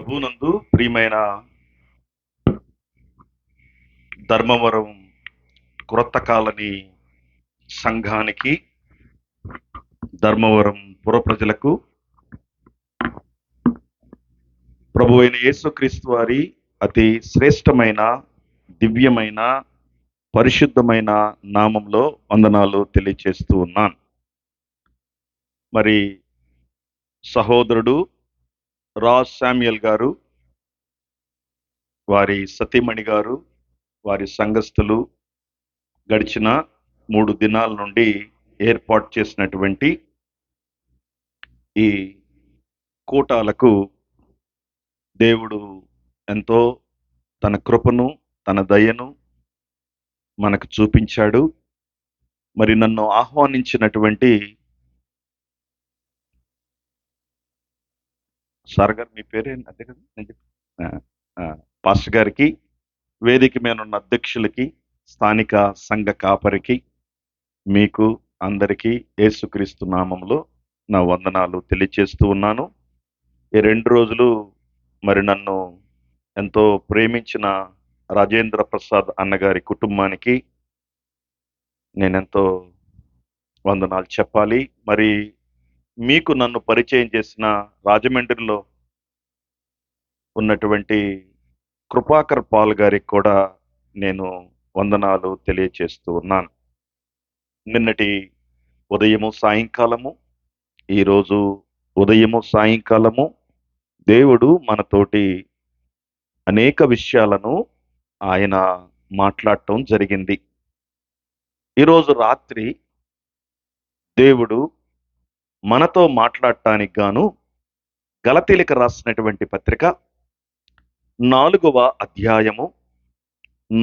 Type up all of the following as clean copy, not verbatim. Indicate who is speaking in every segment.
Speaker 1: ప్రభునందు ప్రియమైన ధర్మవరం క్రొత్త కాలనీ సంఘానికి, ధర్మవరం పుర ప్రజలకు ప్రభు అయిన యేసుక్రీస్తు వారి అతి శ్రేష్టమైన, దివ్యమైన, పరిశుద్ధమైన నామంలో వందనాలు తెలియచేస్తూ ఉన్నాను. మరి సహోదరుడు రాజ్ శామ్యుయల్ గారు, వారి సతీమణి గారు, వారి సంఘస్థులు గడిచిన 3 దినాల నుండి ఏర్పాటు చేసినటువంటి ఈ కూటాలకు దేవుడు ఎంతో తన కృపను, తన దయను మనకు చూపించాడు. మరి నన్ను ఆహ్వానించినటువంటి సార్ గారు, మీ పేరేంటి? అదే కదా నేను పాస్టర్ గారికి, వేదిక మీద ఉన్న అధ్యక్షులకి, స్థానిక సంఘ కాపరికి, మీకు అందరికీ యేసుక్రీస్తు నామంలో నా వందనాలు తెలియచేస్తూ ఉన్నాను. ఈ 2 రోజులు మరి నన్ను ఎంతో ప్రేమించిన రాజేంద్ర ప్రసాద్ అన్నగారి కుటుంబానికి నేనెంతో వందనాలు చెప్పాలి. మరి మీకు నన్ను పరిచయం చేసిన రాజమండ్రిలో ఉన్నటువంటి కృపాకర్ పాల్ గారికి కూడా నేను వందనాలు తెలియచేస్తూ ఉన్నాను. నిన్నటి ఉదయము సాయంకాలము, ఈరోజు ఉదయము సాయంకాలము దేవుడు మనతోటి అనేక విషయాలను ఆయన మాట్లాడటం జరిగింది. ఈరోజు రాత్రి దేవుడు మనతో మాట్లాడటానికి గాను గలతీలకు రాసినటువంటి పత్రిక 4వ అధ్యాయము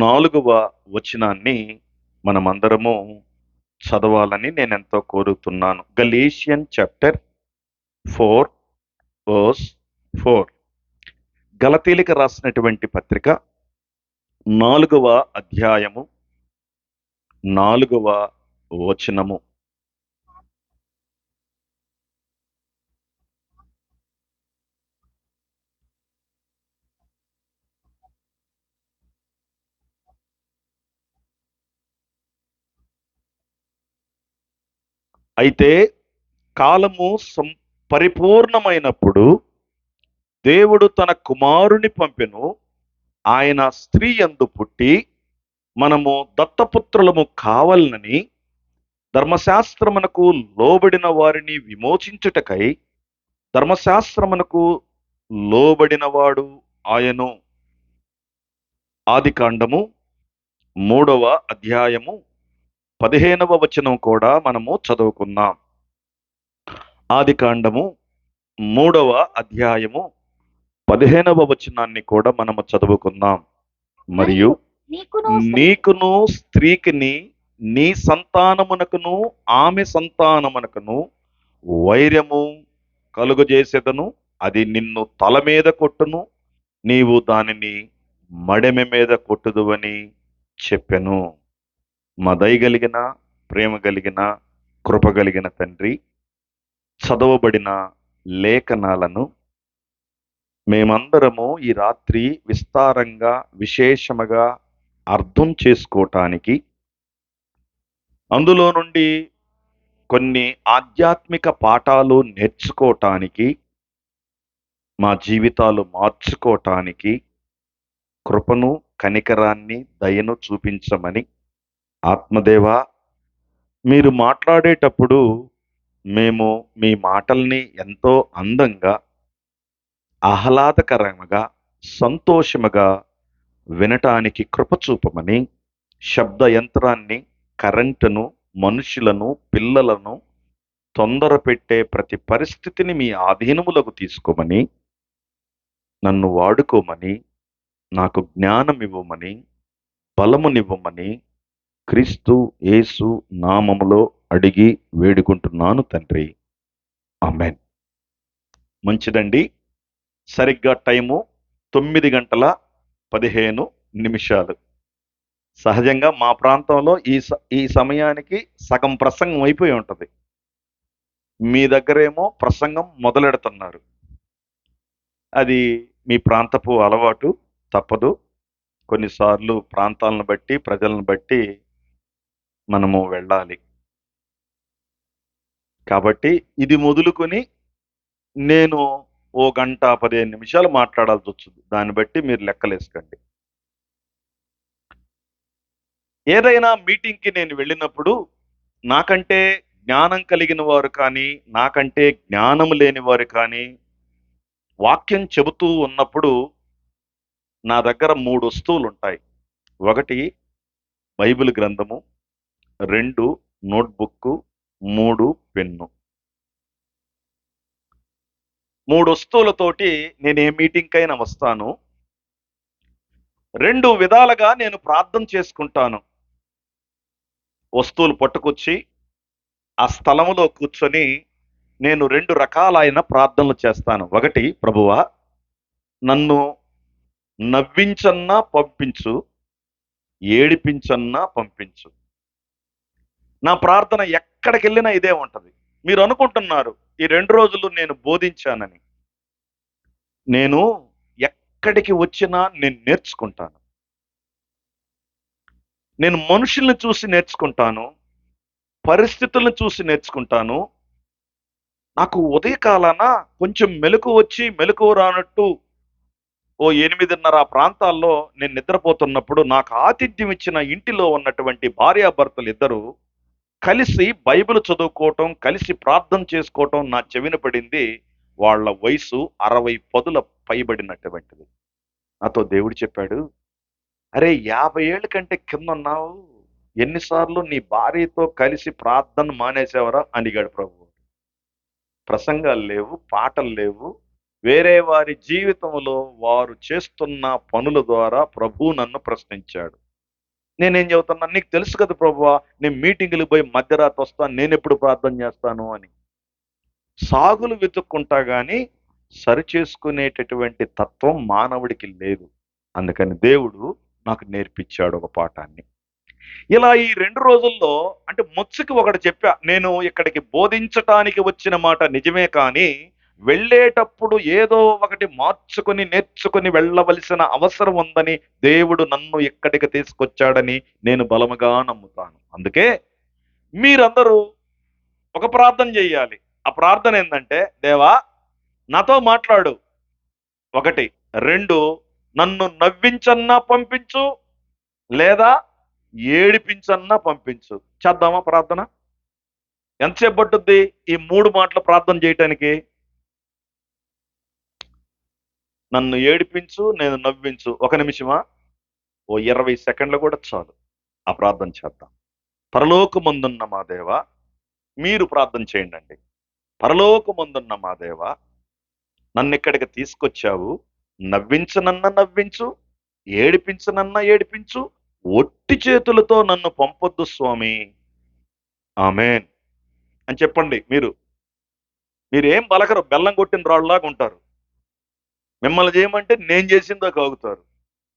Speaker 1: 4వ వచనాన్ని మనమందరము చదవాలని నేను ఎంతో కోరుతున్నాను. Galatian chapter 4 verse 4. గలతీలకు రాసినటువంటి పత్రిక 4వ అధ్యాయము 4వ వచనము. అయితే కాలము పరిపూర్ణమైనప్పుడు దేవుడు తన కుమారుని పంపెను. ఆయన స్త్రీ యందు పుట్టి మనము దత్తపుత్రులము కావాలని ధర్మశాస్త్రమునకు లోబడిన వారిని విమోచించుటకై ధర్మశాస్త్రమునకు లోబడినవాడు ఆయను. ఆదికాండము 3వ అధ్యాయము 15వ వచనం కూడా మనము చదువుకున్నాం. ఆదికాండము 3వ అధ్యాయము 15వ వచనాన్ని కూడా మనము చదువుకుందాం. మరియు నీకును స్త్రీకిని నీ సంతానమునకును ఆమె సంతానమునకును వైరము కలుగజేసేదను. అది నిన్ను తల మీద కొట్టును, నీవు దానిని మడెమె మీద కొట్టుదువని చెప్పెను. మా దయగలిగిన, ప్రేమ కలిగిన, కృప కలిగిన తండ్రి, చదవబడిన లేఖనాలను మేమందరము ఈ రాత్రి విస్తారంగా, విశేషముగా అర్థం చేసుకోవటానికి, అందులో నుండి కొన్ని ఆధ్యాత్మిక పాఠాలు నేర్చుకోవటానికి, మా జీవితాలు మార్చుకోవటానికి కృపను, కనికరాన్ని, దయను చూపించమని ఆత్మదేవా, మీరు మాట్లాడేటప్పుడు మేము మీ మాటల్ని ఎంతో అందంగా, ఆహ్లాదకరంగా, సంతోషముగా వినటానికి కృప చూపమని, శబ్ద యంత్రాన్ని, కరెంటును, మనుషులను, పిల్లలను తొందర పెట్టే ప్రతి పరిస్థితిని మీ ఆధీనములకు తీసుకోమని, నన్ను వాడుకోమని, నాకు జ్ఞానం ఇవ్వమని, బలమునివ్వమని క్రీస్తు యేసు నామములో అడిగి వేడుకుంటున్నాను తండ్రి. ఆమేన్. మంచిదండి. సరిగ్గా టైము 9:15. సహజంగా మా ప్రాంతంలో ఈ సమయానికి సగం ప్రసంగం అయిపోయి ఉంటుంది. మీ దగ్గరేమో ప్రసంగం మొదలెడుతున్నారు. అది మీ ప్రాంతపు అలవాటు తప్పదు. కొన్నిసార్లు ప్రాంతాలను బట్టి, ప్రజలను బట్టి మనము వెళ్ళాలి. కాబట్టి ఇది మొదలుకొని నేను ఓ గంట 15 నిమిషాలు మాట్లాడాల్సి వస్తుంది. దాన్ని బట్టి మీరు లెక్కలేసుకోండి. ఏదైనా మీటింగ్‌కి నేను వెళ్ళినప్పుడు నాకంటే జ్ఞానం కలిగిన వారు కానీ, నాకంటే జ్ఞానం లేని వారు కానీ, వాక్యం చెబుతూ ఉన్నప్పుడు నా దగ్గర 3 వస్తువులుంటాయి. 1 బైబిల్ గ్రంథము, 2 నోట్‌బుక్కు, 3 పెన్ను. 3 వస్తువులతోటి నేను ఏ మీటింగ్‌కైనా వస్తాను. 2 విధాలుగా నేను ప్రార్థన చేసుకుంటాను. వస్తువులు పట్టుకొచ్చి ఆ స్థలములో కూర్చొని నేను 2 రకాలైన ప్రార్థనలు చేస్తాను. 1 ప్రభువా నన్ను నవ్వించన్నా పంపించు, ఏడిపించన్నా పంపించు. నా ప్రార్థన ఎక్కడికెళ్ళినా ఇదే ఉంటది. మీరు అనుకుంటున్నారు ఈ 2 రోజులు నేను బోధించానని. నేను ఎక్కడికి వచ్చినా నేను నేర్చుకుంటాను. నేను మనుషుల్ని చూసి నేర్చుకుంటాను. పరిస్థితులను చూసి నేర్చుకుంటాను. నాకు ఉదయకాలాన కొంచెం మెలకువ వచ్చి మెలకువ రానట్టు ఓ 8:30 ప్రాంతాల్లో నేను నిద్రపోతున్నప్పుడు నాకు ఆతిథ్యం ఇచ్చిన ఇంటిలో ఉన్నటువంటి భార్యాభర్తలు ఇద్దరు కలిసి బైబిల్ చదువుకోవటం, కలిసి ప్రార్థన చేసుకోవటం నా చెవిన పడింది. వాళ్ళ వయసు 60 పదుల పైబడినటువంటిది. నాతో దేవుడు చెప్పాడు, అరే 50 ఏళ్ళ కంటే కింద ఉన్నావు, ఎన్నిసార్లు నీ భార్యతో కలిసి ప్రార్థన మానేసావరా అడిగాడు ప్రభు. ప్రసంగాలు లేవు, పాటలు లేవు. వేరే వారి జీవితంలో వారు చేస్తున్న పనుల ద్వారా ప్రభు నన్ను ప్రశ్నించాడు. నేనేం చెబుతున్నా, నీకు తెలుసు కదా ప్రభువా, నేను మీటింగులు పోయి మధ్యరాత్రి వస్తాను, నేను ఎప్పుడు ప్రార్థన చేస్తాను అని. సాగులు వెతుక్కుంటా గాని సరిచేసుకునేటటువంటి తత్వం మానవుడికి లేదు. అందుకని దేవుడు నాకు నేర్పించాడు ఒక పాఠాన్ని. ఇలా ఈ 2 రోజుల్లో అంటే ముచ్చుకి ఒకటి చెప్పా, నేను ఇక్కడికి బోధించటానికి వచ్చిన మాట నిజమే కానీ వెళ్ళేటప్పుడు ఏదో ఒకటి మార్చుకొని నేర్చుకొని వెళ్ళవలసిన అవసరం ఉందని దేవుడు నన్ను ఇక్కడికి తీసుకొచ్చాడని నేను బలముగా నమ్ముతాను. అందుకే మీరందరూ ఒక ప్రార్థన చేయాలి. ఆ ప్రార్థన ఏంటంటే, దేవా నాతో మాట్లాడు 1, 2 నన్ను నవ్వించన్నా పంపించు, లేదా ఏడిపించన్నా పంపించు. చేద్దామా ప్రార్థన? ఎంతసేపు పట్టుద్ది ఈ 3 మాటలు ప్రార్థన చేయటానికి? నన్ను ఏడిపించు, నేను నవ్వించు. 1 నిమిషమా? ఓ 20 సెకండ్లు కూడా చాలు. ఆ ప్రార్థన చేద్దాం. పరలోకమందున్న మా దేవ, మీరు ప్రార్థన చేయండి. పరలోకమందున్న మా దేవ, నన్ను ఇక్కడికి తీసుకొచ్చావు. నవ్వించనన్నా నవ్వించు, ఏడిపించనన్నా ఏడిపించు. ఒట్టి చేతులతో నన్ను పంపొద్దు స్వామి. ఆమేన్ అని చెప్పండి. మీరేం పలకరు, బెల్లం కొట్టిన రాళ్ళలాగా ఉంటారు. మిమ్మల్ని చేయమంటే నేను చేసిందో కాగుతారు.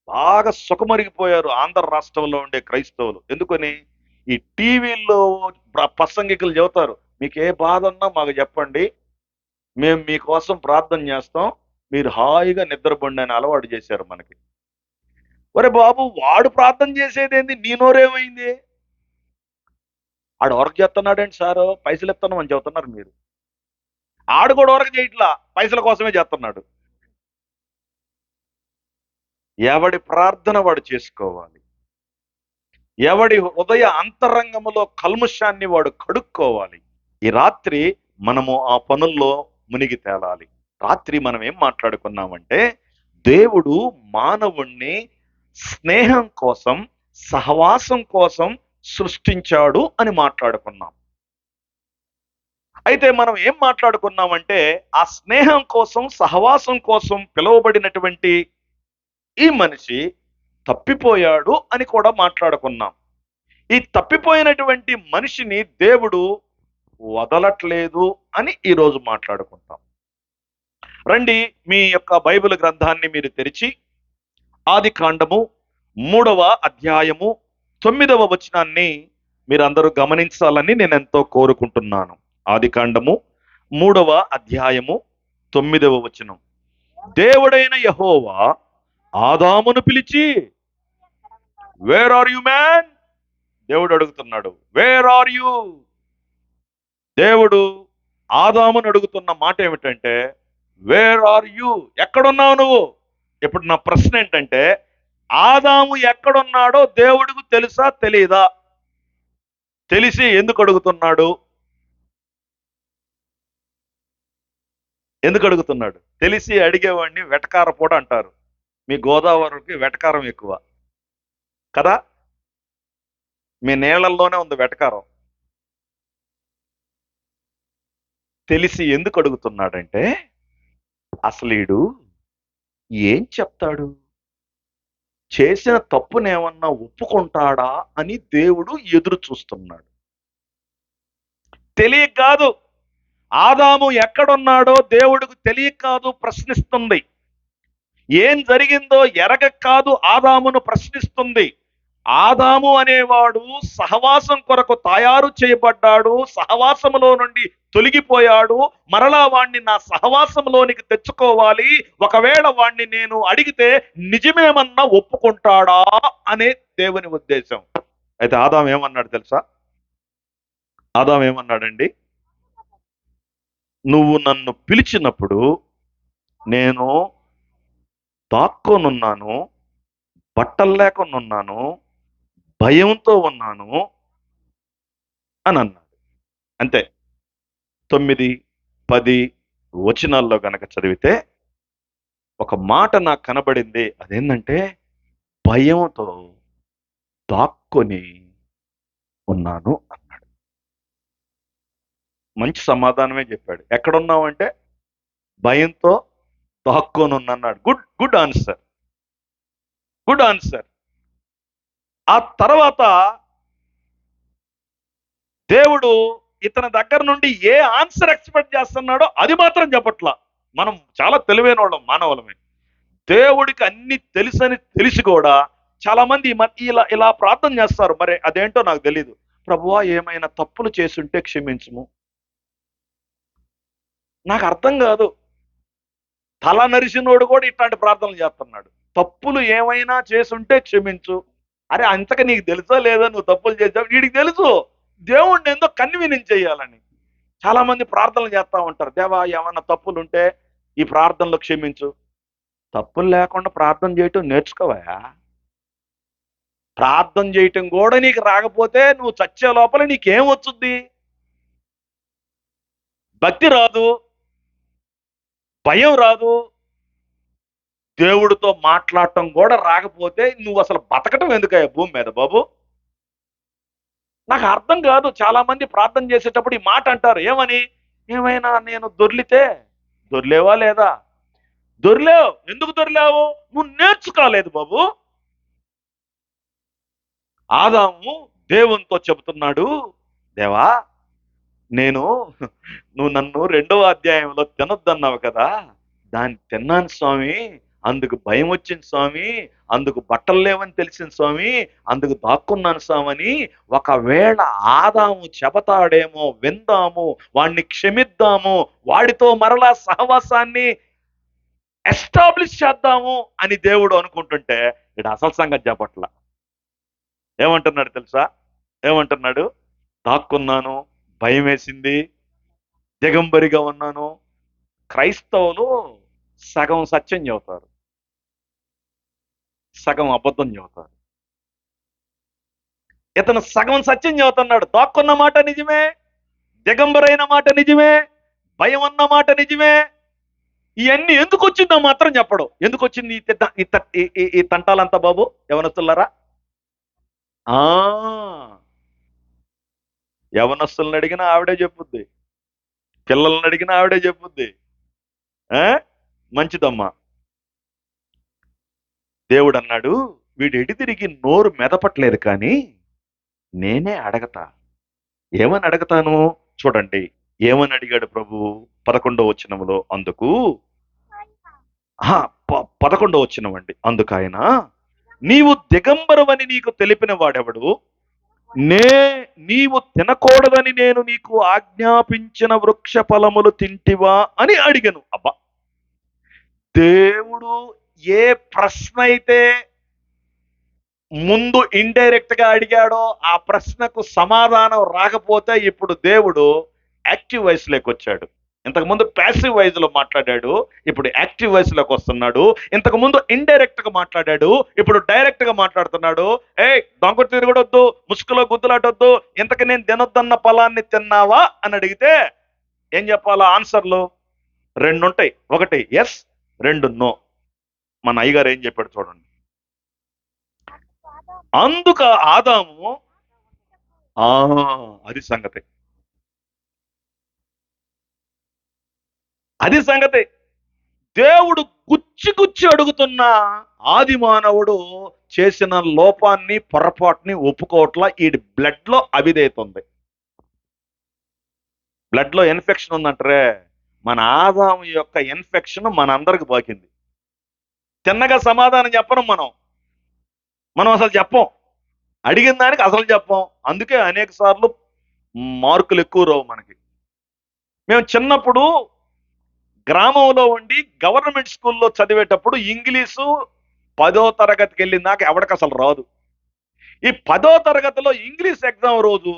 Speaker 1: బాగా సుఖమరిగిపోయారు ఆంధ్ర రాష్ట్రంలో ఉండే క్రైస్తవులు. ఎందుకని? ఈ టీవీల్లో ప్రసంగికులు చెబుతారు, మీకు ఏ బాధ ఉన్నా మాకు చెప్పండి, మేము మీకోసం ప్రార్థన చేస్తాం, మీరు హాయిగా నిద్రపోండి అని అలవాటు చేశారు మనకి. ఒరే బాబు, వాడు ప్రార్థన చేసేదేంది, నీ నోరేమైంది? ఆడు వరకు చేస్తున్నాడండి సారు, పైసలు ఇస్తున్నాం అని చెబుతున్నారు మీరు. ఆడు కూడా వరకు చేయట్లా, పైసల కోసమే చేస్తున్నాడు. ఎవడి ప్రార్థన వాడు చేసుకోవాలి. ఎవడి హృదయ అంతరంగములో కల్ముషాన్ని వాడు కడుక్కోవాలి. ఈ రాత్రి మనము ఆ పనుల్లో మునిగి తేలాలి. రాత్రి మనం ఏం మాట్లాడుకున్నామంటే, దేవుడు మానవుణ్ణి స్నేహం కోసం, సహవాసం కోసం సృష్టించాడు అని మాట్లాడుకున్నాం. అయితే మనం ఏం మాట్లాడుకున్నామంటే, ఆ స్నేహం కోసం, సహవాసం కోసం పిలువబడినటువంటి ఈ మనిషి తప్పిపోయాడు అని కూడా మాట్లాడుకున్నాం. ఈ తప్పిపోయినటువంటి మనిషిని దేవుడు వదలట్లేదు అని ఈరోజు మాట్లాడుకుంటాం. రండి, మీ యొక్క బైబిల్ గ్రంథాన్ని మీరు తెరిచి ఆదికాండము 3వ అధ్యాయము 9వ వచనాన్ని మీరందరూ గమనించాలని నేను ఎంతో కోరుకుంటున్నాను. ఆదికాండము 3వ అధ్యాయము 9వ వచనం. దేవుడైన యెహోవా ఆదామును పిలిచి, వేర్ ఆర్ యు మ్యాన్? దేవుడు అడుగుతున్నాడు, వేర్ ఆర్ యు? దేవుడు ఆదామును అడుగుతున్న మాట ఏమిటంటే, వేర్ ఆర్ యు? ఎక్కడున్నావు నువ్వు? ఇప్పుడు నా ప్రశ్న ఏంటంటే, ఆదాము ఎక్కడున్నాడో దేవుడికి తెలుసా తెలీదా? తెలిసి ఎందుకు అడుగుతున్నాడు? ఎందుకు అడుగుతున్నాడు? తెలిసి అడిగేవాడిని వెటకారపోట అంటారు. మీ గోదావరికి వెటకారం ఎక్కువ కదా. మీ నీళ్ళల్లోనే ఉంది వెటకారం. తెలిసి ఎందుకు అడుగుతున్నాడంటే, అసలీడు ఏం చెప్తాడు? చేసిన తప్పునేమన్నా ఒప్పుకుంటాడా అని దేవుడు ఎదురు చూస్తున్నాడు. తెలియక కాదు, ఆదాము ఎక్కడున్నాడో దేవుడికి తెలియక కాదు ప్రశ్నిస్తుంది. ఏం జరిగిందో ఎరగ కాదు ఆదామును ప్రశ్నిస్తుంది. ఆదాము అనేవాడు సహవాసం కొరకు తయారు చేయబడ్డాడు, సహవాసములో నుండి తొలగిపోయాడు. మరలా వాణ్ణి నా సహవాసంలోనికి తెచ్చుకోవాలి. ఒకవేళ వాణ్ణి నేను అడిగితే నిజమేమన్నా ఒప్పుకుంటాడా అనే దేవుని ఉద్దేశం. అయితే ఆదాం ఏమన్నాడు తెలుసా? ఆదాం ఏమన్నాడండి? నువ్వు నన్ను పిలిచినప్పుడు నేను దాక్కోనున్నాను, బట్టలు లేకుండా ఉన్నాను, భయంతో ఉన్నాను అని అన్నాడు. అంతే. 9, 10 వచనాల్లో గనక చదివితే ఒక మాట నాకు కనబడింది. అదేంటంటే, భయంతో దాక్కొని ఉన్నాను అన్నాడు. మంచి సమాధానమే చెప్పాడు. ఎక్కడున్నావంటే భయంతో దాక్కొని ఉన్నాడు. Good good answer, good answer. ఆ తర్వాత దేవుడు ఇతని దగ్గర నుండి ఏ ఆన్సర్ ఎక్స్పెక్ట్ చేస్తున్నాడో అది మాత్రం చెప్పట్లా. మనం చాలా తెలివైన వాళ్ళం, మానవులమే. దేవుడికి అన్ని తెలుసని తెలిసి కూడా చాలా మంది ఇలా ఇలా ప్రార్థన చేస్తారు. మరి అదేంటో నాకు తెలియదు. ప్రభువా, ఏమైనా తప్పులు చేసుంటే క్షమించుము. నాకు అర్థం కాదు. తల నరిసినోడు కూడా ఇట్లాంటి ప్రార్థనలు చేస్తున్నాడు. తప్పులు ఏమైనా చేసుంటే క్షమించు. అరే, అంతక నీకు తెలుసా లేదా నువ్వు తప్పులు చేసావు? వీడికి తెలుసు దేవుణ్ణి ఏందో కన్వీనియన్స్ చేయాలని. చాలా మంది ప్రార్థనలు చేస్తా ఉంటారు. దేవా, ఏమన్నా తప్పులు ఉంటే ఈ ప్రార్థనలో క్షమించు. తప్పులు లేకుండా ప్రార్థన చేయటం నేర్చుకోవా? ప్రార్థన చేయటం కూడా నీకు రాకపోతే నువ్వు చచ్చే లోపల నీకేం వచ్చుద్ది? భక్తి రాదు, భయం రాదు, దేవుడితో మాట్లాడటం కూడా రాకపోతే నువ్వు అసలు బతకటం ఎందుకయ్యా భూమి మీద బాబు? నాకు అర్థం కాదు. చాలా మంది ప్రార్థన చేసేటప్పుడు ఈ మాట అంటారు. ఏమని? ఏమైనా నేను దొర్లితే? దొర్లేవా లేదా? దొర్లేవు. ఎందుకు దొర్లావు? నువ్వు నేర్చుకోలేదు బాబు. ఆదాము దేవునితో చెబుతున్నాడు, దేవా, నేను నువ్వు నన్ను 2వ అధ్యాయంలో తినొద్దన్నావు కదా, దాన్ని తిన్నాను స్వామి. అందుకు భయం వచ్చింది స్వామి, అందుకు బట్టలు లేవని తెలిసింది స్వామి, అందుకు దాక్కున్నాను స్వామి. ఒకవేళ ఆదాము చెబతాడేమో, విందాము, వాణ్ణి క్షమిద్దాము, వాడితో మరలా సహవాసాన్ని ఎస్టాబ్లిష్ చేద్దాము అని దేవుడు అనుకుంటుంటే ఇక్కడ అసలు సంగతి చెప్పట్ల. ఏమంటున్నాడు తెలుసా? ఏమంటున్నాడు? దాక్కున్నాను, భయం వేసింది, దిగంబరిగా ఉన్నాను. క్రైస్తవులు సగం సత్యం చెబుతారు, సగం అబద్ధం చెబుతారు. ఇతను సగం సత్యం చెబుతున్నాడు. దాక్కున్న మాట నిజమే, దిగంబరైన మాట నిజమే, భయం అన్న మాట నిజమే. ఇవన్నీ ఎందుకు వచ్చిందో మాత్రం చెప్పడు. ఎందుకు వచ్చింది ఈ తంటాలంతా బాబు యవనస్తులారా? యవనస్తులను అడిగినా ఆవిడే చెప్పుద్ది, పిల్లల్ని అడిగినా ఆవిడే చెప్పుద్ది. మంచిదమ్మా. దేవుడు అన్నాడు, వీడు ఎడి తిరిగి నోరు మెదపట్లేదు కానీ నేనే అడగతా. ఏమని అడగతాను? చూడండి ఏమని అడిగాడు ప్రభు 11వ వచనంలో. అందుకు 11వ వచనం అండి. అందుకు ఆయన, నీవు దిగంబరవని నీకు తెలిపిన వాడెవడు? నీవు తినకూడదని నేను నీకు ఆజ్ఞాపించిన వృక్ష ఫలములు తింటివా అని అడిగాను. అబ్బా, దేవుడు ఏ ప్రశ్న అయితే ముందు ఇండైరెక్ట్ గా అడిగాడో ఆ ప్రశ్నకు సమాధానం రాకపోతే ఇప్పుడు దేవుడు యాక్టివ్ వాయిస్ లోకి వచ్చాడు. ఇంతకు ముందు ప్యాసివ్ వాయిస్ లో మాట్లాడాడు, ఇప్పుడు యాక్టివ్ వాయిస్ లోకి వస్తున్నాడు. ఇంతకు ముందు ఇండైరెక్ట్ గా మాట్లాడాడు, ఇప్పుడు డైరెక్ట్ గా మాట్లాడుతున్నాడు. ఏ దొంగ తిరగడొద్దు, ముసుగులో గుద్దులాటొద్దు, ఇంతకు నేను తినొద్దన్న ఫలాన్ని తిన్నావా అని అడిగితే ఏం చెప్పాలా? ఆన్సర్లు రెండు ఉంటాయి. ఒకటి ఎస్, రెండు నో. మన అయ్యగారు ఏం చెప్పాడు చూడండి. అందుక ఆదాము ఆ అది సంగతి, అది సంగతి. దేవుడు గుచ్చి గుచ్చి అడుగుతున్న ఆది మానవుడు చేసిన లోపాన్ని, పొరపాటుని ఒప్పుకోవట్లా. ఈ బ్లడ్ లో అవిధేయత ఉంది, బ్లడ్ లో ఇన్ఫెక్షన్ ఉందంటారే. మన ఆదాము యొక్క ఇన్ఫెక్షన్ మన అందరికి బాకింది. చిన్నగా సమాధానం చెప్పను మనం అసలు చెప్పం, అడిగిన దానికి అసలు చెప్పం. అందుకే అనేక సార్లు మార్కులు ఎక్కువ రావు మనకి. మేము చిన్నప్పుడు గ్రామంలో ఉండి గవర్నమెంట్ స్కూల్లో చదివేటప్పుడు ఇంగ్లీషు 10వ తరగతికి వెళ్ళినాక ఎవరికి అసలు రాదు. ఈ 10వ తరగతిలో ఇంగ్లీష్ ఎగ్జామ్ రోజు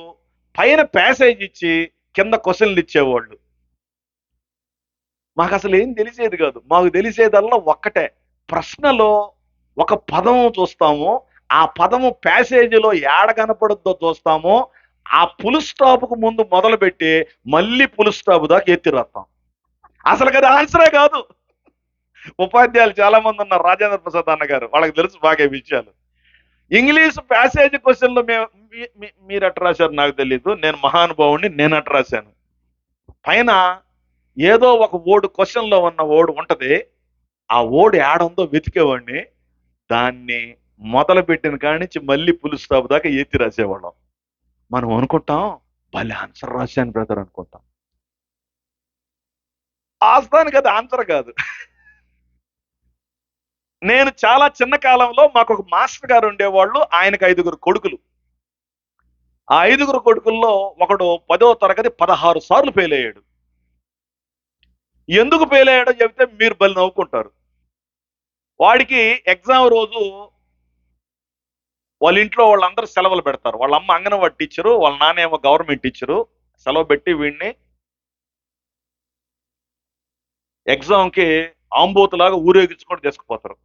Speaker 1: పైన ప్యాసేజ్ ఇచ్చి కింద క్వశ్చన్లు ఇచ్చేవాళ్ళు. మాకు అసలు ఏం తెలిసేది కాదు. మాకు తెలిసేదల్లా ఒక్కటే, ప్రశ్నలో ఒక పదం చూస్తాము, ఆ పదము ప్యాసేజీలో ఏడ కనపడుద్దో చూస్తాము, ఆ పుల్ స్టాప్కు ముందు మొదలుపెట్టి మళ్ళీ పుల్ స్టాప్ దాకా ఎత్తి రాస్తాం. అసలు కదా ఆన్సరే కాదు. ఉపాధ్యాయులు చాలా మంది ఉన్నారు, రాజేంద్ర ప్రసాద్ అన్న గారు, వాళ్ళకి తెలుసు బాగా ఈ విషయాలు. ఇంగ్లీష్ ప్యాసేజ్ క్వశ్చన్లో మీరు అట్ట రాశారు నాకు తెలీదు, నేను మహానుభావుడిని, నేను అట్ట రాశాను. పైన ఏదో ఒక ఓడు క్వశ్చన్లో ఉన్న ఓడు ఉంటది, ఆ ఓడు ఏడుందో వెతికేవాడిని, దాన్ని మొదలు పెట్టిన కాడి నుంచి మళ్ళీ పులి స్టాప్ దాకా ఎత్తి రాసేవాళ్ళం. మనం అనుకుంటాం భలే ఆన్సర్ రాశాను బ్రదర్ అనుకుంటాం. ఆస్థానికి అది ఆన్సర్ కాదు. నేను చాలా చిన్న కాలంలో మాకు ఒక మాస్టర్ గారు ఉండేవాళ్ళు, ఆయనకు 5గురు కొడుకులు. ఆ 5గురు కొడుకుల్లో ఒకడు 10వ తరగతి 16 సార్లు ఫెయిల్ అయ్యాడు. ఎందుకు ఫెయిల్ అయ్యాడో చెబితే మీరు బలి నవ్వుకుంటారు. వాడికి ఎగ్జామ్ రోజు వాళ్ళ ఇంట్లో వాళ్ళందరూ సెలవులు పెడతారు. వాళ్ళ అమ్మ అంగన్వాడి టీచరు, వాళ్ళ నాన్న ఏమో గవర్నమెంట్ టీచరు. సెలవు పెట్టి వీడిని ఎగ్జామ్కి ఆంబోతులాగా ఊరేగించుకొని తీసుకుపోతారు.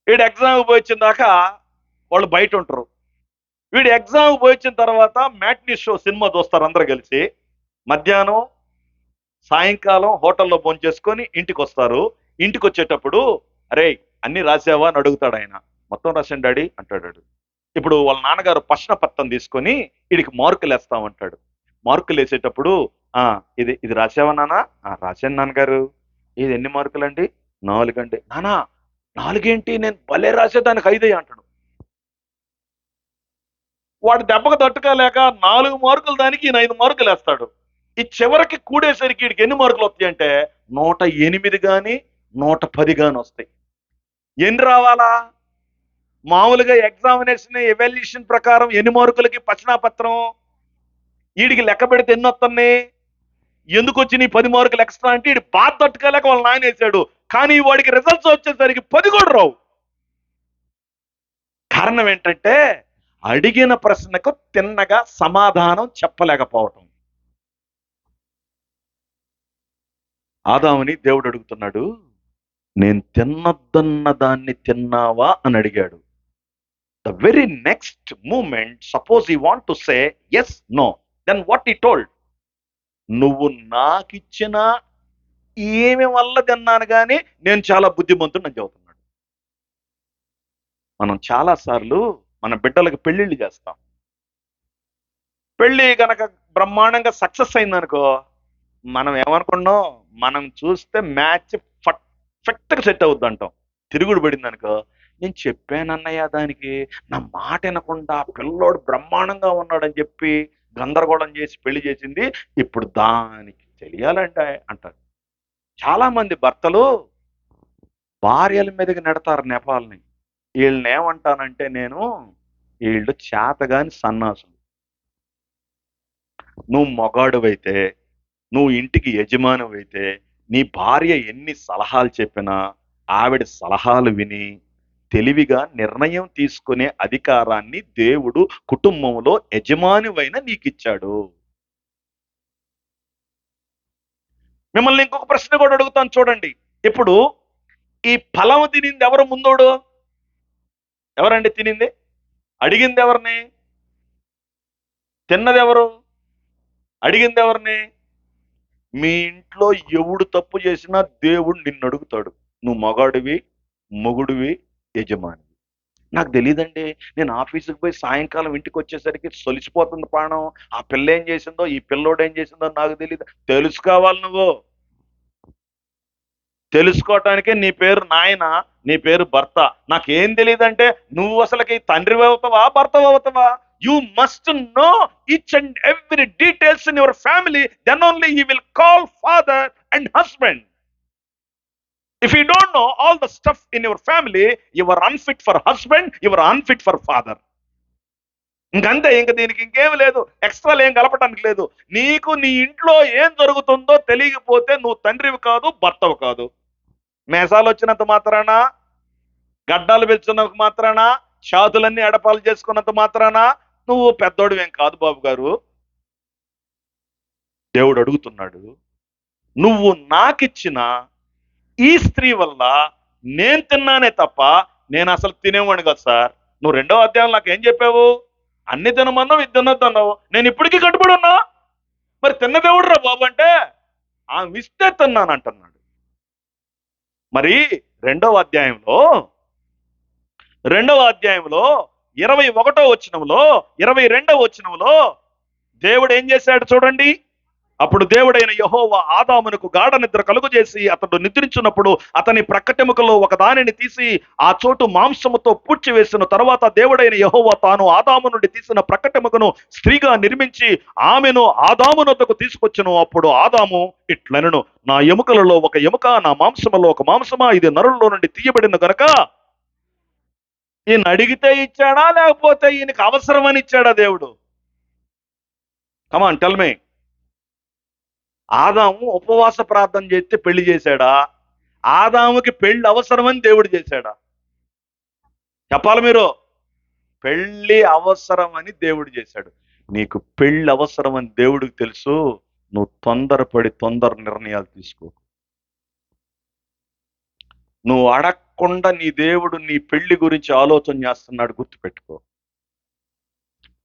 Speaker 1: వీడు ఎగ్జామ్కి పోయి వచ్చిన దాకా వాళ్ళు బయట ఉంటారు. వీడు ఎగ్జామ్కి పోయి వచ్చిన తర్వాత మ్యాట్నీ షో సినిమా చూస్తారు అందరు కలిసి. మధ్యాహ్నం సాయంకాలం హోటల్లో భోంచేసుకొని ఇంటికి వస్తారు. ఇంటికి వచ్చేటప్పుడు అరే అన్ని రాసావా అని అడుగుతాడు ఆయన. మొత్తం రాశాను డాడీ అంటాడు. ఇప్పుడు వాళ్ళ నాన్నగారు ప్రశ్న పత్రం తీసుకొని వీడికి మార్కులు వేస్తామంటాడు. మార్కులు వేసేటప్పుడు ఇది రాసావా నాన్న? రాశాను నాన్నగారు. ఇది ఎన్ని మార్కులు అండి? 4 అండి. నానా 4 ఏంటి, నేను భలే రాసేదానికి 5 అంటాడు. వాడు దెబ్బకు తట్టుకోలేక 4 మార్కులు దానికి ఈయన 5 మార్కులు వేస్తాడు. ఈ చివరికి కూడేసరికి వీడికి ఎన్ని మార్కులు వస్తాయి అంటే 108 కానీ 110 కానీ వస్తాయి. ఎన్ని రావాలా? మామూలుగా ఎగ్జామినేషన్ ఎవాల్యుయేషన్ ప్రకారం ఎన్ని మార్కులకి ప్రశ్నాపత్రం? వీడికి లెక్క పెడితే ఎన్ని వస్తున్నాయి? ఎందుకు వచ్చినాయి 10 మార్కులు ఎక్స్ట్రా అంటే వీడు బాధ తట్టుకోలేక వాళ్ళ నాయన వేసాడు. కానీ వాడికి రిజల్ట్స్ వచ్చేసరికి 10 కూడా రావు. కారణం ఏంటంటే అడిగిన ప్రశ్నకు తిన్నగా సమాధానం చెప్పలేకపోవటం. ఆదాముని దేవుడు అడుగుతున్నాడు, నేను తిన్నొద్దన్న దాన్ని తిన్నావా అని అడిగాడు. The very next moment, suppose he want to say yes no, then what he told, నువ్వు నాకిచ్చిన ఏమి వల్ల తిన్నాను కానీ నేను చాలా బుద్ధిమంతుడు అని చెబుతున్నాడు. మనం చాలా సార్లు మన బిడ్డలకు పెళ్లిళ్ళు చేస్తాం. పెళ్లి కనుక బ్రహ్మాండంగా సక్సెస్ అయిందనుకో, మనం ఏమనుకున్నాం, మనం చూస్తే మ్యాచ్ పర్ఫెక్ట్గా సెట్ అవుద్ది అంటాం. తిరుగుడు పడింది అనుకో, నేను చెప్పానన్నయ్య దానికి, నా మాట వినకుండా పిల్లోడు బ్రహ్మాండంగా ఉన్నాడని చెప్పి గందరగోళం చేసి పెళ్లి చేసింది, ఇప్పుడు దానికి తెలియాలంటే అంటారు. చాలా మంది భర్తలు భార్యల మీదకి నెడతారు నెపాలని. వీళ్ళని ఏమంటానంటే నేను, వీళ్ళు చేతగాని సన్నాసులు. నువ్వు మొగాడువైతే, నువ్వు ఇంటికి యజమానువైతే నీ భార్య ఎన్ని సలహాలు చెప్పినా ఆవిడ సలహాలు విని తెలివిగా నిర్ణయం తీసుకునే అధికారాన్ని దేవుడు కుటుంబంలో యజమానివైన నీకిచ్చాడు. మిమ్మల్ని ఇంకొక ప్రశ్న కూడా అడుగుతాను చూడండి. ఇప్పుడు ఈ ఫలం తినింది ఎవరు ముందోడు? ఎవరండి తినింది? అడిగింది ఎవరిని? తిన్నది ఎవరు? అడిగింది ఎవరిని? మీ ఇంట్లో ఎవడు తప్పు చేసినా దేవుడు నిన్ను అడుగుతాడు. నువ్వు మగాడివి, మొగుడివి, యజమాని. నాకు తెలియదండి. నేను ఆఫీసుకి పోయి సాయంకాలం ఇంటికి వచ్చేసరికి సొలిసిపోతుంది ప్రాణం. ఆ పిల్ల ఏం చేసిందో, ఈ పిల్లోడు ఏం చేసిందో నాకు తెలియదు. తెలుసుకోవాలి నువ్వు. తెలుసుకోవటానికే నీ పేరు నాయన, నీ పేరు భర్త. నాకేం తెలియదంటే నువ్వు అసలుకి తండ్రి అవుతావా, భర్త అవుతావా? You must know each and every details in your family, then only you will call father and husband. If you don't know all the stuff in your family, you are unfit for husband, you are unfit for father. ఇంకంతే, ఇంక దీనికి ఇంకేం లేదు, extra ఏం కలపటానికి లేదు. నీకు నీ ఇంట్లో ఏం జరుగుతుందో తెలియకపోతే నువ్వు తండ్రివి కాదు, భర్తవు కాదు. మేసాలు వచ్చినంత మాత్రాన, గడ్డాలు పెంచున్నంత మాత్రాన, షాతులన్నీ ఎడపాలు చేసుకున్నంత మాత్రాన నువ్వు పెద్దోడివేం కాదు బాబు గారు. దేవుడు అడుగుతున్నాడు, నువ్వు నాకిచ్చిన ఈ స్త్రీ వల్ల నేను తిన్నానే తప్ప నేను అసలు తినేవాడిని కదా సార్. నువ్వు 2వ అధ్యాయం నాకు ఏం చెప్పావు? అన్ని తినమన్నావు, ఇది తినొద్దన్నావు. నేను ఇప్పటికీ కట్టుబడి ఉన్నా. మరి తిన్న దేవుడు రా బాబు అంటే ఆమె ఇస్తే తిన్నాను అంటున్నాడు. మరి 2వ అధ్యాయంలో 21వ వచనంలో 22వ వచనంలో దేవుడు ఏం చేశాడు చూడండి. అప్పుడు దేవుడైన యెహోవా ఆదామునకు గాఢ నిద్ర కలుగజేసి అతడు నిద్రించున్నప్పుడు అతని ప్రక్కటెముకలో ఒక దానిని తీసి ఆ చోటు మాంసముతో పూడ్చివేసిన తర్వాత దేవుడైన యెహోవా తాను ఆదాము నుండి తీసిన ప్రక్కటెముకను స్త్రీగా నిర్మించి ఆమెను ఆదామునొద్దకు తీసుకొచ్చెను. అప్పుడు ఆదాము ఇట్లనెను, నా ఎముకలలో ఒక ఎముక, నా మాంసములో ఒక మాంసమా, ఇది నరుల్లో నుండి తీయబడిన గనక. ఈయన అడిగితే ఇచ్చాడా, లేకపోతే ఈయనకి అవసరమని ఇచ్చాడా దేవుడు? కమాన్ టెల్ మీ. ఆదాము ఉపవాస ప్రార్థన చేస్తే పెళ్లి చేశాడా? ఆదాముకి పెళ్లి అవసరమని దేవుడు చేశాడా? చెప్పాలి మీరు. పెళ్లి అవసరమని దేవుడు చేశాడు. నీకు పెళ్లి అవసరమని దేవుడికి తెలుసు. నువ్వు తొందర నిర్ణయాలు తీసుకో. నువ్వు అడగకుండా నీ దేవుడు నీ పెళ్లి గురించి ఆలోచన చేస్తున్నాడు, గుర్తుపెట్టుకో.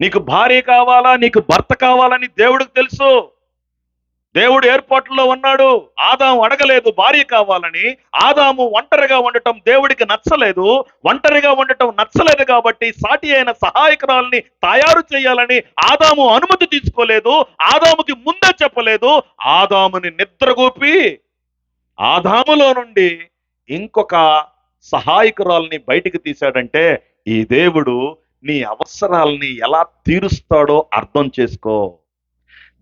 Speaker 1: నీకు భార్య కావాలా, నీకు భర్త కావాలని దేవుడికి తెలుసు. దేవుడు ఏర్పాటులో ఉన్నాడు. ఆదాము అడగలేదు భార్య కావాలని. ఆదాము ఒంటరిగా ఉండటం దేవుడికి నచ్చలేదు. ఒంటరిగా ఉండటం నచ్చలేదు కాబట్టి సాటి అయిన సహాయకురాల్ని తయారు చేయాలని ఆదాము అనుమతి తీసుకోలేదు. ఆదాముకి ముందే చెప్పలేదు. ఆదాముని నిద్రగూపి ఆదాములో నుండి ఇంకొక సహాయకురాల్ని బయటికి తీశాడంటే ఈ దేవుడు నీ అవసరాల్ని ఎలా తీరుస్తాడో అర్థం చేసుకో.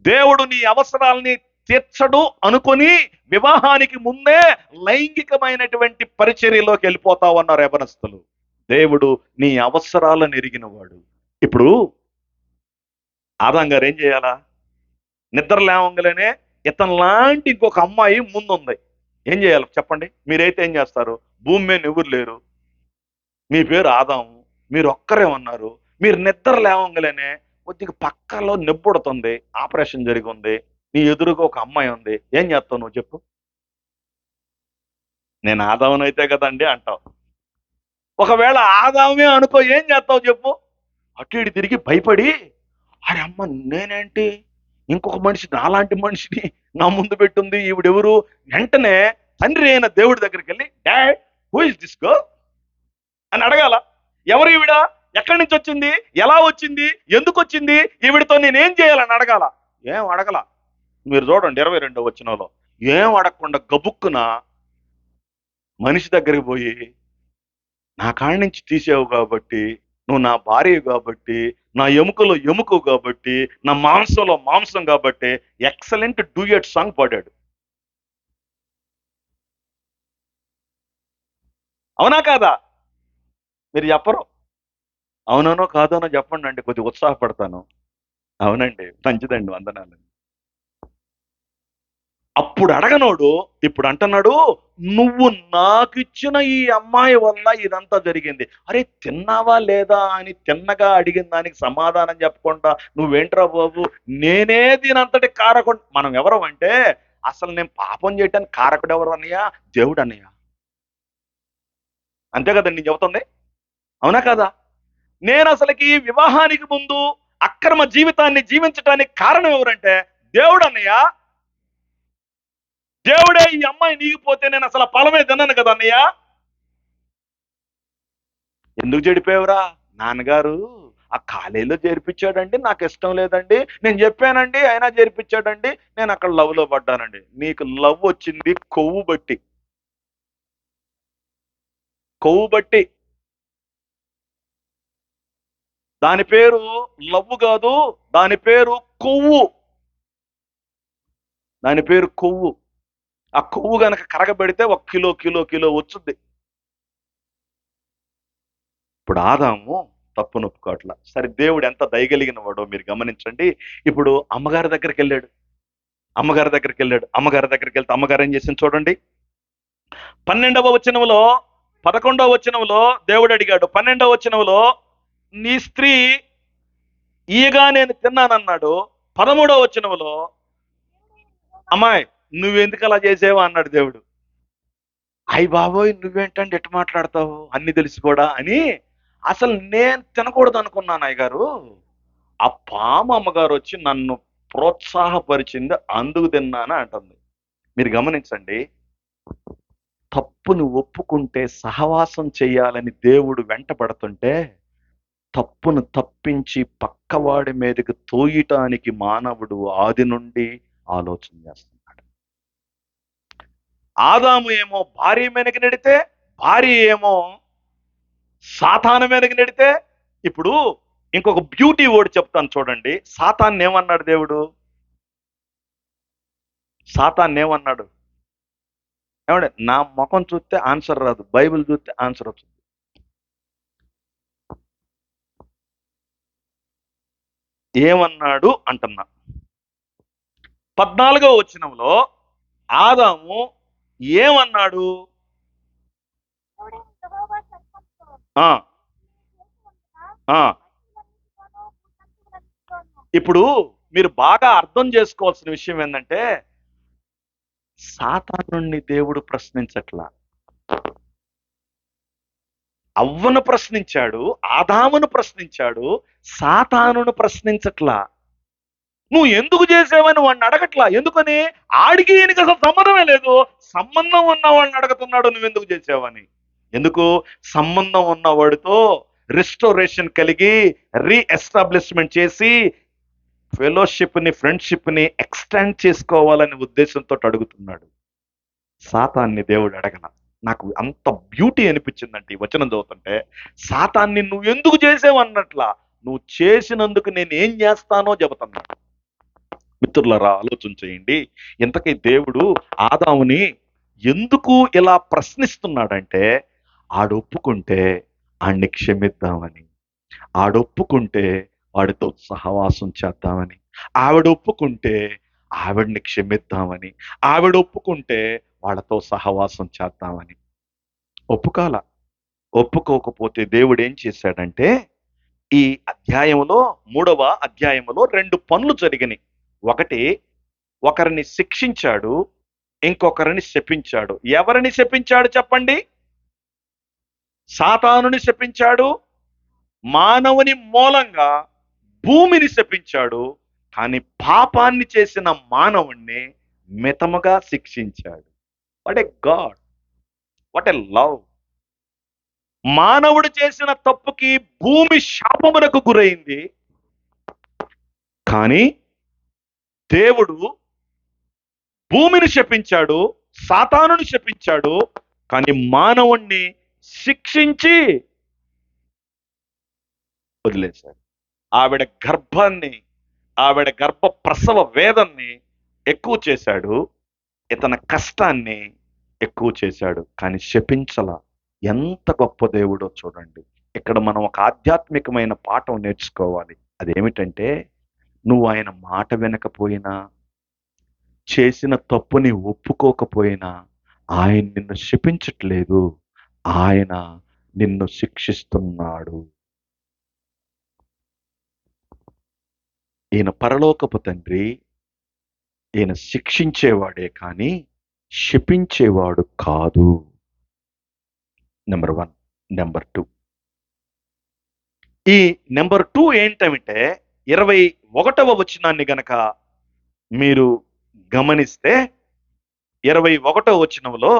Speaker 1: దేవుడు నీ అవసరాల్ని తీర్చడు అనుకొని వివాహానికి ముందే లైంగికమైనటువంటి పరిచర్యలోకి వెళ్ళిపోతావు అన్నారు యవనస్తులు. దేవుడు నీ అవసరాలను ఎరిగినవాడు. ఇప్పుడు ఆదాం గారు ఏం చేయాలా? నిద్ర లేవంగానే ఇతను లాంటి ఇంకొక అమ్మాయి ముందుంది. ఏం చేయాలి చెప్పండి? మీరైతే ఏం చేస్తారు? భూమి మీద ఎవరు లేరు, మీ పేరు ఆదాము, మీరు ఒక్కరే ఉన్నారు. మీరు నిద్ర లేవంగానే కొద్దిగా పక్కలో నెప్పుడుతుంది, ఆపరేషన్ జరిగి ఉంది, నీ ఎదురుగా ఒక అమ్మాయి ఉంది. ఏం చేస్తావు నువ్వు చెప్పు? నేను ఆదామునైతే కదండి అంటావు. ఒకవేళ ఆదామే అనుకో, ఏం చేస్తావు చెప్పు? అటు ఇటు తిరిగి భయపడి, అరే అమ్మ నేనేంటి ఇంకొక మనిషి, నాలాంటి మనిషిని నా ముందు పెట్టుంది, ఈవిడెవరు? వెంటనే తండ్రి అయిన దేవుడి దగ్గరికి వెళ్ళి, dad who is this girl అని అడగాల. ఎవరు ఈవిడ? ఎక్కడి నుంచి వచ్చింది? ఎలా వచ్చింది? ఎందుకు వచ్చింది? ఈవిడితో నేనేం చేయాలని అడగాల. ఏం అడగల. మీరు చూడండి 22వ వచనంలో, ఏం అడగకుండా గబుక్కున మనిషి దగ్గరికి పోయి, నా కాడి నుంచి తీసావు కాబట్టి, నువ్వు నా భార్య కాబట్టి, నా ఎముకలో ఎముక కాబట్టి, నా మాంసంలో మాంసం కాబట్టి ఎక్సలెంట్ డూయట్ సాంగ్ పాడాడు. అవునా కాదా? మీరు చెప్పరు. అవుననో కాదనో చెప్పండి అండి, కొద్దిగా ఉత్సాహపడతాను. అవునండి, మంచిదండి, వందనాలు. అప్పుడు అడగనోడు ఇప్పుడు అంటున్నాడు, నువ్వు నాకు ఇచ్చిన ఈ అమ్మాయి వల్ల ఇదంతా జరిగింది. అరే తిన్నావా లేదా అని తిన్నగా అడిగిన దానికి సమాధానం చెప్పకుండా నువ్వేంట్రా బాబు నేనే దీనంతటి కారకుడు. మనం ఎవరు అంటే అసలు నేను పాపం చేయటానికి కారకుడు ఎవరు అన్నయ్య? దేవుడు అన్నయ్య. అంతే కదండి నేను చెబుతుంది, అవునా కదా? నేను అసలుకి వివాహానికి ముందు అక్రమ జీవితాన్ని జీవించడానికి కారణం ఎవరంటే దేవుడు అన్నయ్య. దేవుడే ఈ అమ్మాయి నీగిపోతే నేను అసలు పొలమే తిన్నాను కదా అన్నయ్య. ఎందుకు చెడిపోయావురా? నాన్నగారు ఆ కాలేజీలో చేర్పించాడండి, నాకు ఇష్టం లేదండి, నేను చెప్పానండి అయినా చేర్పించాడండి, నేను అక్కడ లవ్ లో పడ్డానండి. నీకు లవ్ వచ్చింది కొవ్వు బట్టి, కొవ్వు బట్టి. దాని పేరు లవ్ కాదు, దాని పేరు కొవ్వు. దాని పేరు కొవ్వు. ఆ కొవ్వు గనక కరగబెడితే 1 కిలో వచ్చుద్ది. ఇప్పుడు ఆదాము తప్పు నొప్పుకోవట్ల. సరే దేవుడు ఎంత దయగలిగిన వాడో మీరు గమనించండి. ఇప్పుడు అమ్మగారి దగ్గరికి వెళ్ళాడు. అమ్మగారి దగ్గరికి వెళ్తే అమ్మగారు ఏం చేసింది చూడండి. 12వ వచనంలో 11వ వచనంలో దేవుడు అడిగాడు. 12వ వచనంలో నీ స్త్రీ ఈయగా నేను తిన్నానన్నాడు. 13వ వచనంలో అమ్మాయి నువ్వెందుకు అలా చేసేవా అన్నాడు దేవుడు. అయ్య బాబోయ్ నువ్వేంటండి ఎట్టు మాట్లాడతావు అన్ని తెలిసి కూడా అని. అసలు నేను తినకూడదు అనుకున్నాను అయ్యగారు. ఆ పాము అమ్మగారు వచ్చి నన్ను ప్రోత్సాహపరిచింది, అందుకు తిన్నాను అంటుంది. మీరు గమనించండి, తప్పును ఒప్పుకుంటే సహవాసం చేయాలని దేవుడు వెంటబడుతుంటే తప్పును తప్పించి పక్కవాడి మీదకి తోయటానికి మానవుడు ఆది నుండి ఆలోచన చేస్తున్నాడు. ఆదాము ఏమో భార్య మీదకి నెడితే, భార్య ఏమో సాతాను మీదకి నెడితే. ఇప్పుడు ఇంకొక బ్యూటీ వర్డ్ చెప్తాను చూడండి. సాతాన్ని ఏమన్నాడు దేవుడు? సాతాన్ని ఏమన్నాడు? ఏమంటే నా ముఖం చూస్తే ఆన్సర్ రాదు, బైబిల్ చూస్తే ఆన్సర్ వస్తుంది. ఏమన్నాడు అంటున్నా. 14వ వచనంలో ఆదాము ఏమన్నాడు? ఆ ఆ ఇప్పుడు మీరు బాగా అర్థం చేసుకోవాల్సిన విషయం ఏంటంటే సాతానుని దేవుడు ప్రశ్నించట్లా. అవ్వను ప్రశ్నించాడు, ఆదామును ప్రశ్నించాడు, సాతానును ప్రశ్నించట్లా. నువ్వు ఎందుకు చేసావని వాడిని అడగట్లా. ఎందుకని? ఆడికి ఈయనకి అసలు సంబంధమే లేదు. సంబంధం ఉన్న వాడిని అడుగుతున్నాడు నువ్వు ఎందుకు చేసావని. ఎందుకు? సంబంధం ఉన్నవాడితో రిస్టోరేషన్ కలిగి రీఎస్టాబ్లిష్మెంట్ చేసి ఫెలోషిప్ ని ఫ్రెండ్షిప్ ని ఎక్స్టెండ్ చేసుకోవాలనే ఉద్దేశంతో అడుగుతున్నాడు. సాతాన్ని దేవుడు అడగల. నాకు అంత బ్యూటీ అనిపించిందంటే ఈ వచనం చదువుతుంటే, సాతాన్ని నువ్వు ఎందుకు చేసావు అన్నట్లా, నువ్వు చేసినందుకు నేను ఏం చేస్తానో చెబుతున్నాను. మిత్రులరా ఆలోచన చేయండి. ఇంతకీ దేవుడు ఆదాముని ఎందుకు ఇలా ప్రశ్నిస్తున్నాడంటే ఆడొప్పుకుంటే ఆడిని క్షమిద్దామని, ఆడొప్పుకుంటే వాడితో సహవాసం చేద్దామని, ఆవిడొప్పుకుంటే ఆవిడ్ని క్షమిద్దామని, ఆవిడొప్పుకుంటే వాళ్ళతో సహవాసం చేద్దామని. ఒప్పుకోల. ఒప్పుకోకపోతే దేవుడు ఏం చేశాడంటే ఈ అధ్యాయంలో 3వ అధ్యాయంలో 2 పనులు జరిగినాయి. ఒకటి, ఒకరిని శిక్షించాడు, ఇంకొకరిని శపించాడు. ఎవరిని శపించాడు చెప్పండి? సాతానుని శపించాడు. మానవుని మూలంగా భూమిని శపించాడు. కానీ పాపాన్ని చేసిన మానవుణ్ణి మితముగా శిక్షించాడు. What a God, what a love. మానవుడు చేసిన తప్పుకి భూమి శాపమునకు గురైంది. కానీ దేవుడు భూమిని శపించాడు, సాతానుని శపించాడు, కానీ మానవుణ్ణి శిక్షించి వదిలేశాడు. ఆవిడ గర్భాన్ని, ఆవిడ గర్భ ప్రసవ వేదన్ని ఎక్కువ చేశాడు, ఇతని కష్టాన్ని ఎక్కువ చేశాడు, కానీ శపించల. ఎంత గొప్ప దేవుడో చూడండి. ఇక్కడ మనం ఒక ఆధ్యాత్మికమైన పాఠం నేర్చుకోవాలి. అదేమిటంటే నువ్వు ఆయన మాట వినకపోయినా, చేసిన తప్పుని ఒప్పుకోకపోయినా ఆయన నిన్ను శపించట్లేదు, ఆయన నిన్ను శిక్షిస్తున్నాడు. ఈయన పరలోకపు తండ్రి, ఈయన శిక్షించేవాడే కానీ శపించేవాడు కాదు. నెంబర్ 1. నెంబర్ 2, ఈ నెంబర్ 2 ఏంటంటే 21వ వచనాన్ని గనక మీరు గమనిస్తే 21వ వచనంలో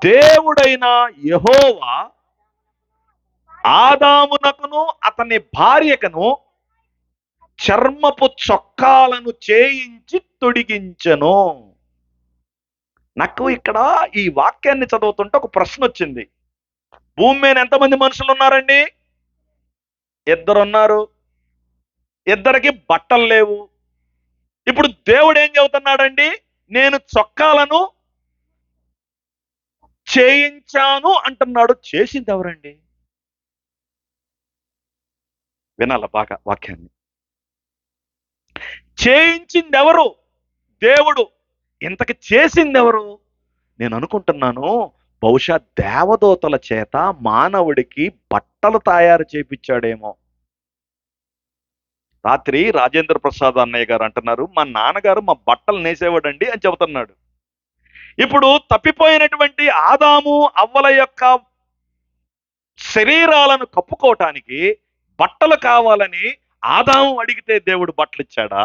Speaker 1: దేవుడైన యెహోవా ఆదామునకును అతని భార్యకును చర్మపు చొక్కాలను చేయించి తొడిగించెను. నాకు ఇక్కడ ఈ వాక్యాన్ని చదువుతుంటే ఒక ప్రశ్న వచ్చింది. భూమి మీద ఎంతమంది మనుషులు ఉన్నారండి? 2 ఉన్నారు. 2కి బట్టలు లేవు. ఇప్పుడు దేవుడు ఏం చెబుతున్నాడండి? నేను చొక్కాలను చేయించాను అంటున్నాడు. చేసింది ఎవరండి? వినాల బాగా వాక్యాన్ని. చేయించింది ఎవరు? దేవుడు. ఇంతకి చేసింది ఎవరు? నేను అనుకుంటున్నాను, బహుశా దేవదూతల చేత మానవుడికి బట్టలు తయారు చేపించాడేమో. రాత్రి రాజేంద్ర ప్రసాద్ అన్నయ్య గారు అంటున్నారు, మా నాన్నగారు మా బట్టలు నేసేవాడండి అని చెబుతున్నాడు. ఇప్పుడు తప్పిపోయినటువంటి ఆదాము అవ్వల యొక్క శరీరాలను కప్పుకోవటానికి బట్టలు కావాలని ఆదాము అడిగితే దేవుడు బట్టలు ఇచ్చాడా?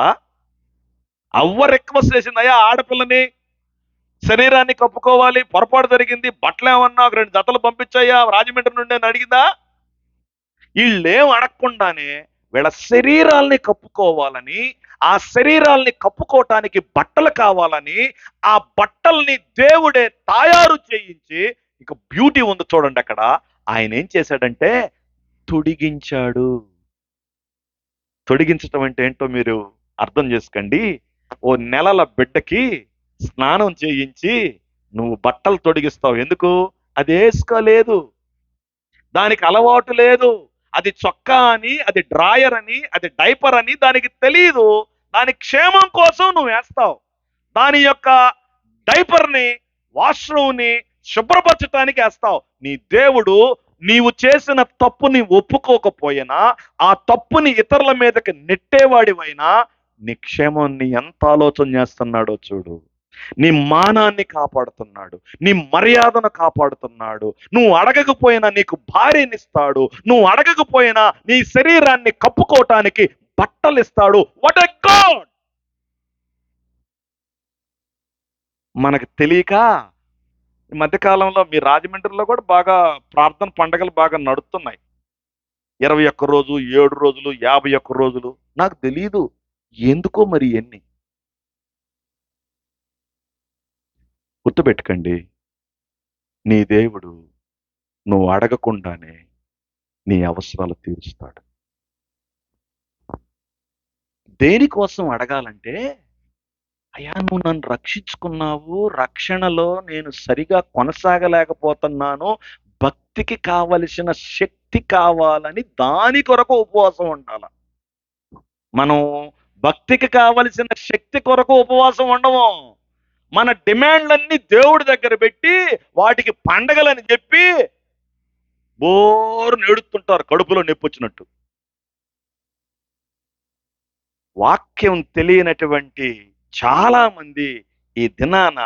Speaker 1: అవ్వ రిక్వెస్ట్ చేసింది, అయ్యా ఆడపిల్లని శరీరాన్ని కప్పుకోవాలి, పొరపాటు జరిగింది, బట్టలు ఏమన్నా 2 జతలు పంపించాయా రాజమండ్రి నుండి అని అడిగిందా? వీళ్ళేం అడగకుండానే వీళ్ళ శరీరాల్ని కప్పుకోవాలని, ఆ శరీరాల్ని కప్పుకోవటానికి బట్టలు కావాలని, ఆ బట్టల్ని దేవుడే తయారు చేయించి, ఇక బ్యూటీ ఉంది చూడండి అక్కడ. ఆయన ఏం చేశాడంటే తొడిగించాడు. తొడిగించటం అంటే ఏంటో మీరు అర్థం చేసుకోండి. ఓ నెలల బిడ్డకి స్నానం చేయించి నువ్వు బట్టలు తొడిగిస్తావు. ఎందుకు? అది వేసుకోలేదు, దానికి అలవాటు లేదు, అది చొక్కా అని, అది డ్రాయర్ అని, అది డైపర్ అని దానికి తెలియదు. దాని క్షేమం కోసం నువ్వు వేస్తావు. దాని యొక్క డైపర్ని, వాష్రూమ్ని శుభ్రపరచటానికి వేస్తావు. నీ దేవుడు నీవు చేసిన తప్పుని ఒప్పుకోకపోయినా, ఆ తప్పుని ఇతరుల మీదకి నెట్టేవాడివైనా, నీ క్షేమాన్ని ఎంత ఆలోచన చేస్తున్నాడో చూడు. నీ మానాన్ని కాపాడుతున్నాడు, నీ మర్యాదను కాపాడుతున్నాడు. నువ్వు అడగకపోయినా నీకు భార్యనిస్తాడు, నువ్వు అడగకపోయినా నీ శరీరాన్ని కప్పుకోవటానికి బట్టలు ఇస్తాడు. What a God! మనకు తెలియక ఈ మధ్యకాలంలో మీ రాజమండ్రిలో కూడా బాగా ప్రార్థన పండగలు బాగా నడుస్తున్నాయి. 21 రోజు, 7 రోజులు, 51 రోజులు. నాకు తెలియదు ఎందుకో మరి ఎన్ని. గుర్తుపెట్టుకండి, నీ దేవుడు నువ్వు అడగకుండానే నీ అవసరాలు తీరుస్తాడు. దేనికోసం అడగాలంటే, అయ్యా నువ్వు నన్ను రక్షించుకున్నావు, రక్షణలో నేను సరిగా కొనసాగలేకపోతున్నాను, భక్తికి కావలసిన శక్తి కావాలని దాని కొరకు ఉపవాసం ఉండాలి. మనం భక్తికి కావలసిన శక్తి కొరకు ఉపవాసం ఉండము. మన డిమాండ్లన్నీ దేవుడి దగ్గర పెట్టి వాటికి పండగలని చెప్పి బోరు నేడుతుంటారు కడుపులో నొప్పొచ్చినట్టు. వాక్యం తెలియనటువంటి చాలా మంది ఈ దినాన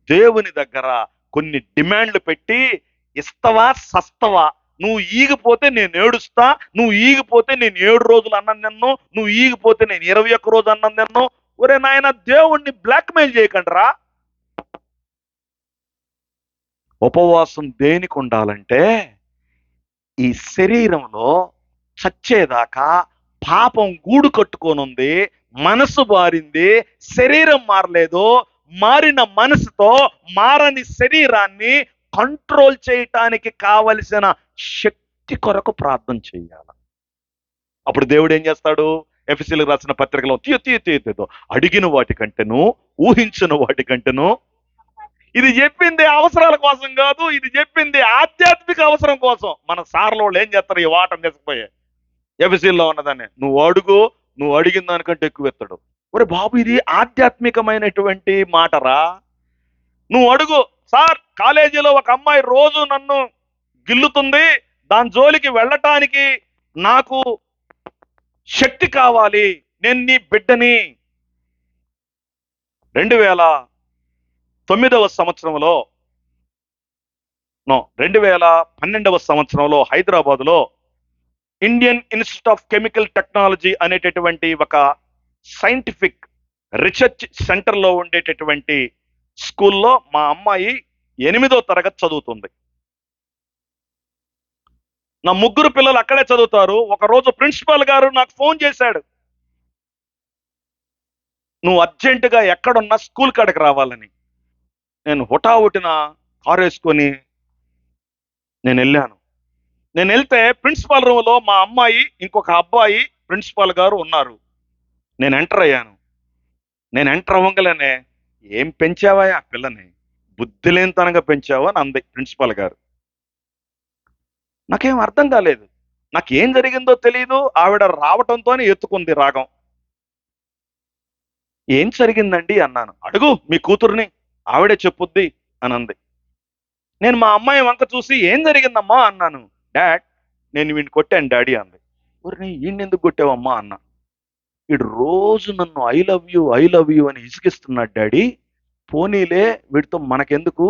Speaker 1: దేవుని దగ్గర కొన్ని డిమాండ్లు పెట్టి, ఇస్తవా సస్తవా, నువ్వు ఈగిపోతే నేను ఏడుస్తా, నువ్వు ఈగిపోతే నేను 7 రోజులు అన్నం తిన్ను, నువ్వు ఈగిపోతే నేను 21 రోజు అన్నం తిన్ను. ఒరే నాయన, దేవుణ్ణి బ్లాక్మెయిల్ చేయకండిరా. ఉపవాసం దేనికి ఉండాలంటే, ఈ శరీరంలో చచ్చేదాకా పాపం గూడు కట్టుకోనుంది, మనసు మారింది, శరీరం మారలేదు. మారిన మనసుతో మారని శరీరాన్ని కంట్రోల్ చేయటానికి కావలసిన శక్తి కొరకు ప్రార్థన చేయాలి. అప్పుడు దేవుడు ఏం చేస్తాడు? ఎఫెసీయులకు రాసిన పత్రికలో తీయో అడిగిన వాటికంటేను, ఊహించిన వాటికంటేను. ఇది చెప్పింది అవసరాల కోసం కాదు, ఇది చెప్పింది ఆధ్యాత్మిక అవసరం కోసం. మన సార్లో వాళ్ళు ఏం చేస్తారు? ఈ వాటం తీసుకుపోయే ఎఫెసీయుల్లో ఉన్నదాన్ని నువ్వు అడుగు, నువ్వు అడిగిన దానికంటే ఎక్కువ ఇస్తాడు. ఒరే బాబు, ఇది ఆధ్యాత్మికమైనటువంటి మాటరా. నువ్వు అడుగు, సార్ కాలేజీలో ఒక అమ్మాయి రోజు నన్ను గిల్లుతుంది, దాని జోలికి వెళ్ళటానికి నాకు శక్తి కావాలి, నేను నీ బిడ్డని. 2009వ సంవత్సరంలో 2012వ సంవత్సరంలో హైదరాబాద్లో Indian institute of chemical technology అనేటటువంటి ఒక సైంటిఫిక్ రీసెర్చ్ సెంటర్లో ఉండేటటువంటి స్కూల్లో మా అమ్మాయి 8వ తరగతి చదువుతుంది. నా ముగ్గురు పిల్లలు అక్కడే చదువుతారు. ఒకరోజు ప్రిన్సిపాల్ గారు నాకు ఫోన్ చేశాడు, నువ్వు అర్జెంటుగా ఎక్కడున్నా స్కూల్ కాడికి రావాలని. నేను హుటాహుటిన కారు వేసుకొని నేను వెళ్ళాను. నేను వెళ్తే ప్రిన్సిపాల్ రూమ్లో మా అమ్మాయి, ఇంకొక అబ్బాయి, ప్రిన్సిపాల్ గారు ఉన్నారు. నేను ఎంటర్ అయ్యాను. నేను ఎంటర్ అవ్వగలనే, ఏం పెంచావా ఆ పిల్లని, బుద్ధి లేనితనంగా పెంచావా అని అంది ప్రిన్సిపాల్ గారు. నాకేం అర్థం కాలేదు, నాకేం జరిగిందో తెలియదు. ఆవిడ రావటంతో ఎత్తుకుంది రాగం. ఏం జరిగిందండి అన్నాను. అడుగు మీ కూతుర్ని, ఆవిడే చెప్పుద్ది అని అంది. నేను మా అమ్మాయి వంక చూసి ఏం జరిగిందమ్మా అన్నాను. డాడ్, నేను వీడిని కొట్టాను డాడీ అంది. ఊరిని ఈయన ఎందుకు కొట్టావమ్మా అన్నా. వీడు రోజు నన్ను ఐ లవ్ యూ అని ఇసిగిస్తున్నాడు డాడీ, పోనీలే వీడితో మనకెందుకు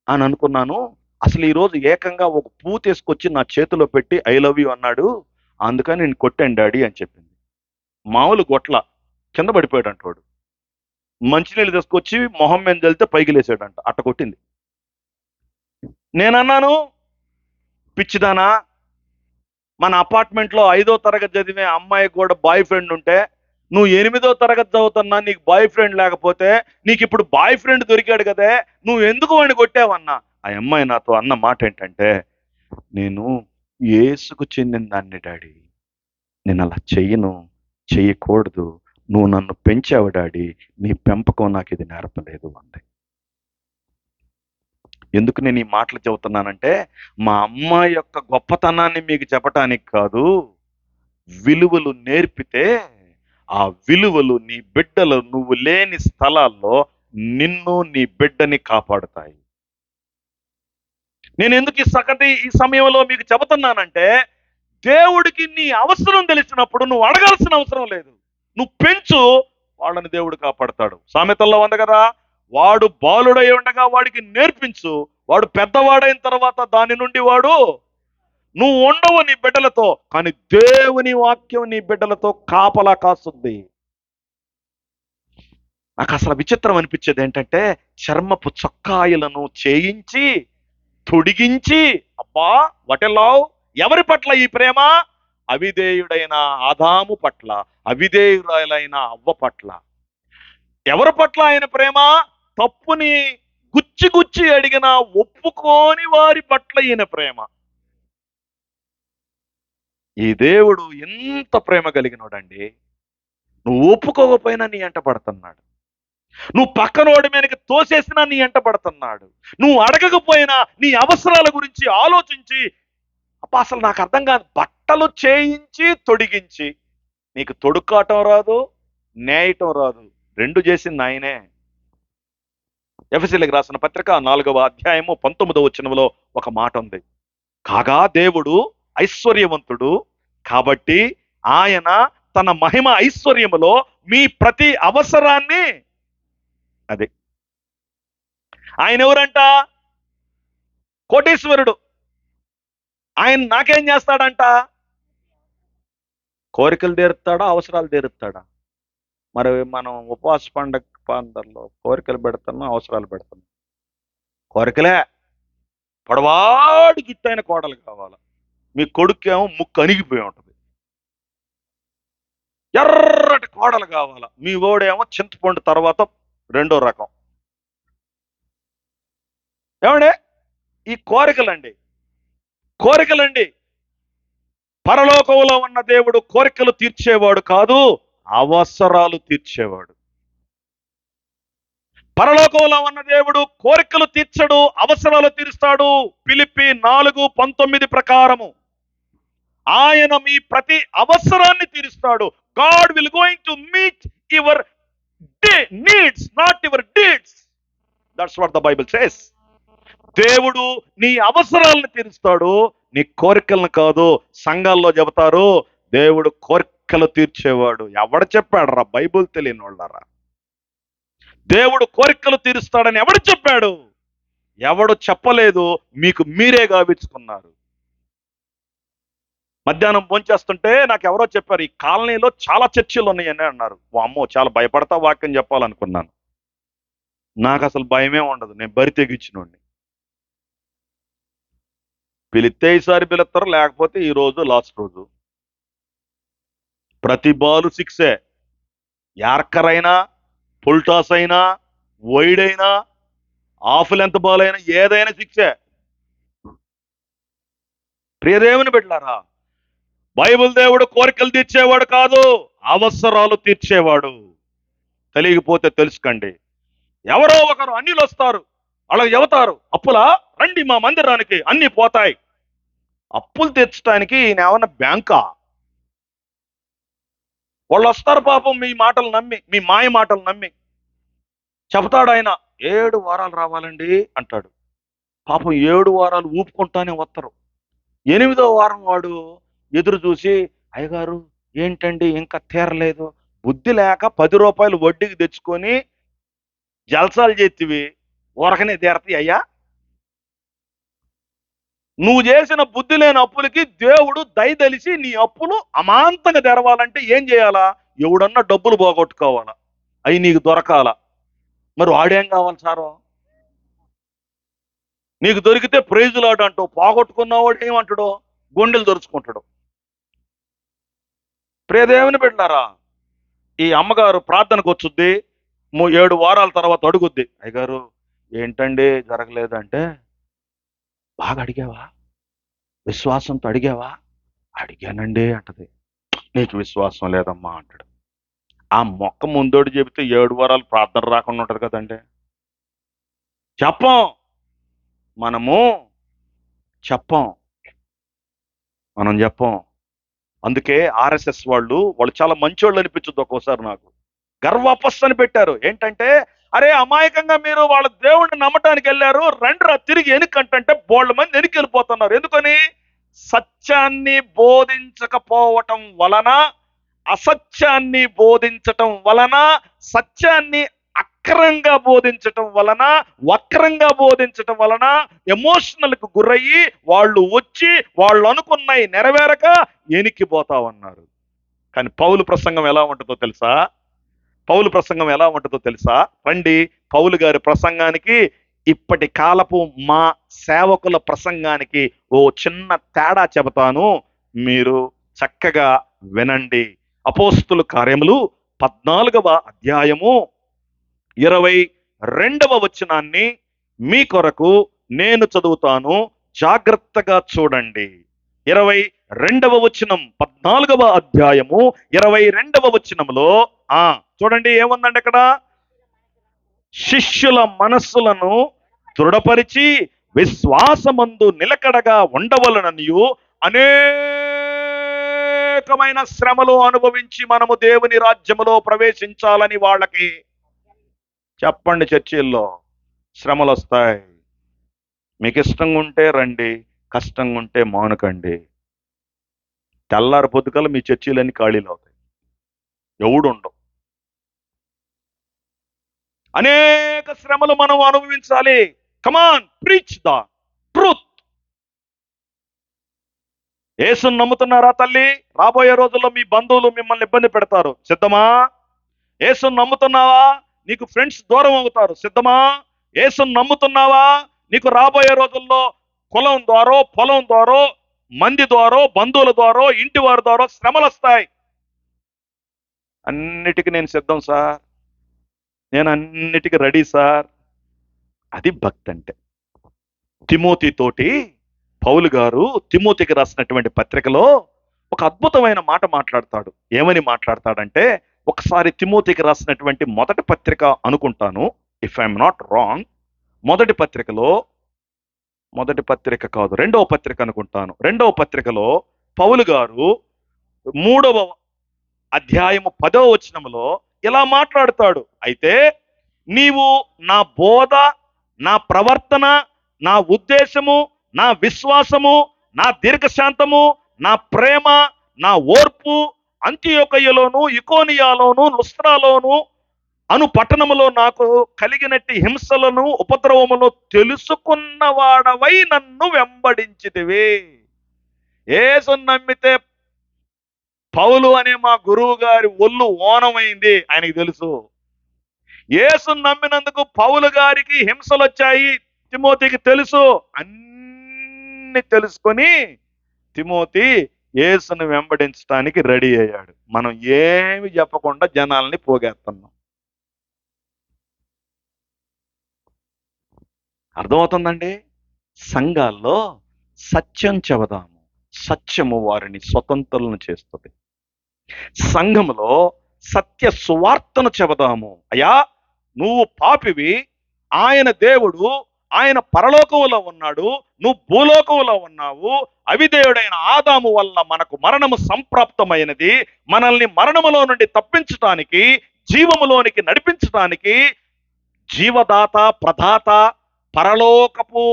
Speaker 1: అని అనుకున్నాను. అసలు ఈరోజు ఏకంగా ఒక పూ తీసుకొచ్చి నా చేతిలో పెట్టి ఐ లవ్ యూ అన్నాడు, అందుకని నేను కొట్టాను డాడీ అని చెప్పింది. మామూలు గొట్ల కింద పడిపోయాడంట వాడు. మంచినీళ్ళు తీసుకొచ్చి మొహం మీద చల్లితే పైకి లేసాడంట, అట్ట కొట్టింది. నేనన్నాను, పిచ్చిదానా, మన అపార్ట్మెంట్లో 5వ తరగతి చదివే అమ్మాయికి కూడా బాయ్ ఫ్రెండ్ ఉంటే, నువ్వు 8వ తరగతి చదువుతున్నా, నీకు బాయ్ ఫ్రెండ్ లేకపోతే, నీకు ఇప్పుడు బాయ్ ఫ్రెండ్ దొరికాడు కదే, నువ్వు ఎందుకు వాడిని కొట్టావన్నా. ఆ అమ్మాయి నాతో అన్న మాట ఏంటంటే, నేను యేసుకు చెందిన దాన్ని డాడీ, నేను అలా చెయ్యను, చెయ్యకూడదు, నువ్వు నన్ను పెంచావు డాడీ, నీ పెంపకం నాకు ఇది నేర్పలేదు అంది. ఎందుకు నేను ఈ మాటలు చెబుతున్నానంటే, మా అమ్మాయి యొక్క గొప్పతనాన్ని మీకు చెప్పటానికి కాదు, విలువలు నేర్పితే ఆ విలువలు నీ బిడ్డలు నువ్వు లేని స్థలాల్లో నిన్ను నీ బిడ్డని కాపాడుతాయి. నేను ఎందుకు ఈ సమయంలో మీకు చెబుతున్నానంటే, దేవుడికి నీ అవసరం తెలిసినప్పుడు నువ్వు అడగాల్సిన అవసరం లేదు, నువ్వు పెంచు, వాళ్ళని దేవుడు కాపాడతాడు. సామెతల్లో ఉంది కదా, వాడు బాలుడై ఉండగా వాడికి నేర్పించు, వాడు పెద్దవాడైన తర్వాత దాని నుండి వాడు, నువ్వు ఉండవు నీ బిడ్డలతో, కానీ దేవుని వాక్యం నీ బిడ్డలతో కాపలా కాస్తుంది. నాకు అసలు విచిత్రం అనిపించేది ఏంటంటే, చర్మపు చొక్కాయలను చేయించి తొడిగించి, అబ్బా వటెలావ్, ఎవరి పట్ల ఈ ప్రేమ? అవిధేయుడైన ఆదాము పట్ల, అవిధేయురాలైన అవ్వ పట్ల. ఎవరి పట్ల ఆయన ప్రేమ? తప్పుని గుచ్చి గుచ్చి అడిగిన ఒప్పుకోని వారి పట్ల ఈయన ప్రేమ. ఈ దేవుడు ఎంత ప్రేమ కలిగినోడండి. నువ్వు ఒప్పుకోకపోయినా నీ ఎంట పడుతున్నాడు, నువ్వు పక్కనోడి మీదకి తోసేసినా నీ ఎంట పడుతున్నాడు, నువ్వు అడగకపోయినా నీ అవసరాల గురించి ఆలోచించి, అసలు నాకు అర్థం కాదు, బట్టలు చేయించి తొడిగించి, నీకు తొడుక్కాటం రాదు, నేయటం రాదు, రెండు చేసింది ఆయనే. ఎఫెసీయులకు రాసిన పత్రిక 4వ అధ్యాయము 19వ వచనంలో ఒక మాట ఉంది, కాగా దేవుడు ఐశ్వర్యవంతుడు కాబట్టి ఆయన తన మహిమ ఐశ్వర్యములో మీ ప్రతి అవసరాన్ని, అదే ఆయన ఎవరంట? కోటీశ్వరుడు. ఆయన నాకేం చేస్తాడంట? కోరికలు తీరుతాడా, అవసరాలు తీరుతాడా? మరి మనం ఉపవాస పండగలో కోరికలు పెడుతున్నాం, అవసరాలు పెడుతున్నాం. కోరికలే, పొడవాడు జుట్టైన కోడలు కావాలి, మీ కొడుకేమో ముక్కు అణిగిపోయి ఉంటుంది, ఎర్రటి కోడలు కావాలా, మీ ఓడేమో చింతపండు తర్వాత 2వ రకం. ఏమండే ఈ కోరికలండి, కోరికలండి. పరలోకంలో ఉన్న దేవుడు కోరికలు తీర్చేవాడు కాదు, అవసరాలు తీర్చేవాడు. పరలోకంలో ఉన్న దేవుడు కోరికలు తీర్చడు, అవసరాలు తీరుస్తాడు. ఫిలిప్పీ 4:19 ప్రకారము ఆయన మీ ప్రతి అవసరాన్ని తీరుస్తాడు. God will going to meet your needs, not your deeds. That's what the Bible says. దేవుడు నీ అవసరాలను తీరుస్తాడు, నీ కోరికలను కాదు. సంఘాల్లో చెబుతారు దేవుడు కోరికలు తీర్చేవాడు. ఎవడు చెప్పాడు రా? బైబిల్ తెలియని వాళ్ళరా. దేవుడు కోరికలు తీరుస్తాడని ఎవడు చెప్పాడు? ఎవడు చెప్పలేదు, మీకు మీరే గావించుకున్నారు. మధ్యాహ్నం భోంచేస్తుంటే నాకు ఎవరో చెప్పారు, ఈ కాలనీలో చాలా చర్చిలు ఉన్నాయని అన్నారు. అమ్మో, చాలా భయపడతా వాక్యం చెప్పాలనుకున్నాను. నాకు అసలు భయమే ఉండదు, నేను బరి తెగించినోడిని. పిలిస్తే ఈసారి పిలుస్తారు, లేకపోతే ఈ రోజు లాస్ట్ రోజు. ప్రతి బాలు సిక్సే. యార్కర్ అయినా, ఫుల్టాస్ అయినా, వైడ్ అయినా, హాఫ్ లెంత్ బాల్ అయినా ఏదైనా సిక్సే. ప్రియదేవుని బిడ్డలారా, బైబిల్ దేవుడు కోరికలు తీర్చేవాడు కాదు, అవసరాలు తీర్చేవాడు. తెలియకపోతే తెలుసుకోండి. ఎవరో ఒకరు అన్యులు వస్తారు, అలా చెబుతారు, అప్పులా రండి మా మందిరానికి అన్ని పోతాయి. అప్పులు తీర్చడానికి ఈయన ఏమన్నా బ్యాంకా? వాళ్ళు వస్తారు పాపం, మీ మాటలు నమ్మి, మీ మాయ మాటలు నమ్మి. చెబుతాడు ఆయన 7 వారాలు రావాలండి అంటాడు. పాపం 7 వారాలు ఊపుకుంటానే వస్తారు. 8వ వారం వాడు ఎదురు చూసి, అయ్యగారు ఏంటండి ఇంకా తీరలేదు, బుద్ధి లేక 10 రూపాయలు వడ్డీకి తెచ్చుకొని జల్సాలు చేతివి, ఊరకనే తీరతాయి అయ్యా. నువ్వు చేసిన బుద్ధి లేని అప్పులకి దేవుడు దయదలిసి నీ అప్పులు అమాంతంగా తెరవాలంటే ఏం చేయాలా? ఎవడన్నా డబ్బులు పోగొట్టుకోవాలా, అవి నీకు దొరకాల. మరి వాడేం కావాలి సారో? నీకు దొరికితే ప్రైజులాడు అంటావు, పోగొట్టుకున్నవాడు ఏమంటాడో? గుండెలు దొరుచుకుంటాడు. ప్రియదేవుని బిడ్డలారా, ఈ అమ్మగారు ప్రార్థనకు వచ్చుద్ది, 7 వారాల తర్వాత అడుగుద్ది, అయ్యగారు ఏంటండి జరగలేదంటే, బాగా అడిగావా? విశ్వాసంతో అడిగావా? అడిగానండి అంటది. నీకు విశ్వాసం లేదమ్మా అంటాడు. ఆ మొక్క ముందోడు చెబితే 7 వారాలు ప్రార్థన రాకుండా ఉంటది కదండి. చెప్పం, మనము చెప్పం, మనం చెప్పం. అందుకే ఆర్ఎస్ఎస్ వాళ్ళు చాలా మంచోళ్ళు అనిపించదు ఒక్కోసారి. నాకు గర్వపస్ అని పెట్టారు. ఏంటంటే, అరే అమాయకంగా మీరు వాళ్ళ దేవుడిని నమ్మటానికి వెళ్ళారు, రండిరా తిరిగి ఎనుకంటే బోళ్ళ మంది వెనక్కి వెళ్ళిపోతున్నారు. ఎందుకని? సత్యాన్ని బోధించకపోవటం వలన, అసత్యాన్ని బోధించటం వలన, సత్యాన్ని అక్రంగా బోధించటం వలన, వక్రంగా బోధించటం వలన ఎమోషనల్కి గురయ్యి వాళ్ళు వచ్చి వాళ్ళు అనుకున్నవి నెరవేరక ఎనికిపోతా ఉన్నారు. కానీ పౌలు ప్రసంగం ఎలా ఉంటుందో తెలుసా? పౌలు ప్రసంగం ఎలా ఉంటుందో తెలుసా? రండి పౌలు గారి ప్రసంగానికి, ఇప్పటి కాలపు మా సేవకుల ప్రసంగానికి ఓ చిన్న తేడా చెబుతాను, మీరు చక్కగా వినండి. అపోస్తుల కార్యములు 14వ అధ్యాయము 22వ వచనాన్ని మీ కొరకు నేను చదువుతాను, జాగ్రత్తగా చూడండి. 22వ వచనం, 14వ అధ్యాయము 22వ వచనంలో చూడండి ఏముందండి అక్కడ? శిష్యుల మనస్సులను దృఢపరిచి విశ్వాసమందు నిలకడగా ఉండవలననియు, అనేకమైన శ్రమలు అనుభవించి మనము దేవుని రాజ్యములో ప్రవేశించాలని వాళ్ళకి చెప్పండి. చర్చిల్లో శ్రమలు వస్తాయి. మీకు ఇష్టంగా ఉంటే రండి, కష్టంగా ఉంటే మానుకండి. తెల్లారి పొద్దుకల్లా మీ చర్చిలన్నీ ఖాళీలు అవుతాయి, ఎవడు ఉండవు. అనేక శ్రమలు మనం అనుభవించాలి. కమాన్, ప్రీచ్ ద ట్రూత్. యేసుని నమ్ముతున్నారా తల్లి? రాబోయే రోజుల్లో మీ బంధువులు మిమ్మల్ని ఇబ్బంది పెడతారు, సిద్ధమా? యేసుని నమ్ముతున్నావా? నీకు ఫ్రెండ్స్ దూరం అవుతారు, సిద్ధమా? యేసుని నమ్ముతున్నావా? నీకు రాబోయే రోజుల్లో కులం ద్వారా, పొలం ద్వారా, మంది ద్వారా, బంధువుల ద్వారా, ఇంటి వారి ద్వారా శ్రమలు వస్తాయి. అన్నిటికీ నేను సిద్ధం సార్, నేను అన్నిటికీ రెడీ సార్. అది భక్తి అంటే. తిమోతి తోటి పౌలు గారు తిమోతికి రాసినటువంటి పత్రికలో ఒక అద్భుతమైన మాట మాట్లాడతాడు. ఏమని మాట్లాడతాడంటే, ఒకసారి తిమోతికి రాసినటువంటి మొదటి పత్రిక అనుకుంటాను, ఇఫ్ ఐఎమ్ నాట్ రాంగ్, మొదటి పత్రిక కాదు, 2వ పత్రిక అనుకుంటాను. 2వ పత్రికలో పౌలు గారు అధ్యాయము 10వ వచనంలో ఇలా మాట్లాడుతాడు. అయితే నీవు నా బోధ, నా ప్రవర్తన, నా ఉద్దేశము, నా విశ్వాసము, నా దీర్ఘశాంతము, నా ప్రేమ, నా ఓర్పు అంతియొకయ్యలోను, ఇకోనియాలోను, లుస్త్రాలోను అను పట్టణములో నాకు కలిగినట్టి హింసలను, ఉపద్రవమును తెలుసుకున్నవాడవై నన్ను వెంబడించితివి. యేసును నమ్మితే పౌలు అనే మా గురువు గారి ఒళ్ళు ఓనమైంది, ఆయనకి తెలుసు. యేసును నమ్మినందుకు పౌలు గారికి హింసలు వచ్చాయి, తిమోతికి తెలుసు. అన్ని తెలుసుకొని తిమోతి యేసును వెంబడించడానికి రెడీ అయ్యాడు. మనం ఏమి చెప్పకుండా జనాల్ని పోగేస్తున్నాం. అర్థమవుతుందండి? సంఘాల్లో సత్యం చెబదాము, సత్యము వారిని స్వతంత్రులను చేస్తుంది. సంఘములో సత్య సువార్తను చెబదాము. అయ్యా, నువ్వు పాపివి, ఆయన దేవుడు, ఆయన పరలోకములో ఉన్నాడు, నువ్వు భూలోకములో ఉన్నావు. అవిధేయుడైన ఆదాము వల్ల మనకు మరణము సంప్రాప్తమైనది. మనల్ని మరణములో నుండి తప్పించటానికి, జీవములోనికి నడిపించటానికి జీవదాత, ప్రదాత, పరలోకపు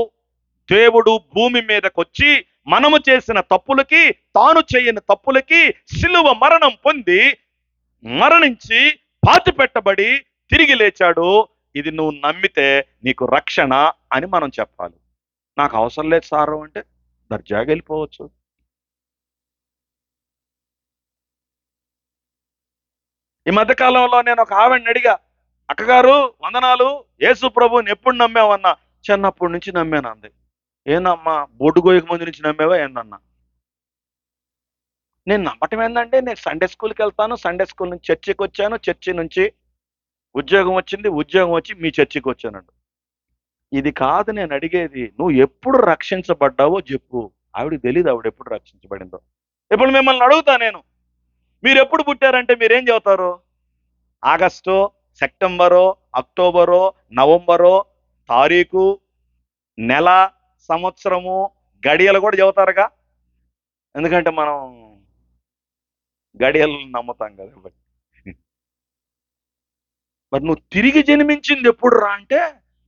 Speaker 1: దేవుడు భూమి మీదకొచ్చి మనము చేసిన తప్పులకి, తాను చేయని తప్పులకి సిలువ మరణం పొంది, మరణించి, పాతి పెట్టబడి తిరిగి లేచాడు. ఇది నువ్వు నమ్మితే నీకు రక్షణ అని మనం చెప్పాలి. నాకు అవసరం లేదు సారు అంటే దర్జాగా వెళ్ళిపోవచ్చు. ఈ మధ్యకాలంలో నేను ఒక ఆవిడని అడిగా, అక్కగారు వందనాలు, యేసు ప్రభుని ఎప్పుడు నమ్మావన్నా? చిన్నప్పటి నుంచి నమ్మాను అంది. ఏందమ్మా, బొడ్డు గోయక ముందు నుంచి నమ్మేవా ఏందన్నా? నేను నమ్మటం ఏందంటే, నేను సండే స్కూల్కి వెళ్తాను, సండే స్కూల్ నుంచి చర్చికి వచ్చాను, చర్చి నుంచి ఉద్యోగం వచ్చింది, ఉద్యోగం వచ్చి మీ చర్చికి వచ్చానండి. ఇది కాదు నేను అడిగేది, నువ్వు ఎప్పుడు రక్షించబడ్డావో చెప్పు. ఆవిడకి తెలియదు ఆవిడ ఎప్పుడు రక్షించబడిందో. ఇప్పుడు మిమ్మల్ని అడుగుతా నేను, మీరు ఎప్పుడు పుట్టారంటే మీరేం చెబుతారు? ఆగస్టు, సెప్టెంబరో, అక్టోబరో, నవంబరో, తారీఖు, నెల, సంవత్సరము, గడియలు కూడా చెబుతారుగా. ఎందుకంటే మనం గడియలు నమ్ముతాం కదా. మరి నువ్వు తిరిగి జన్మించింది ఎప్పుడు రా అంటే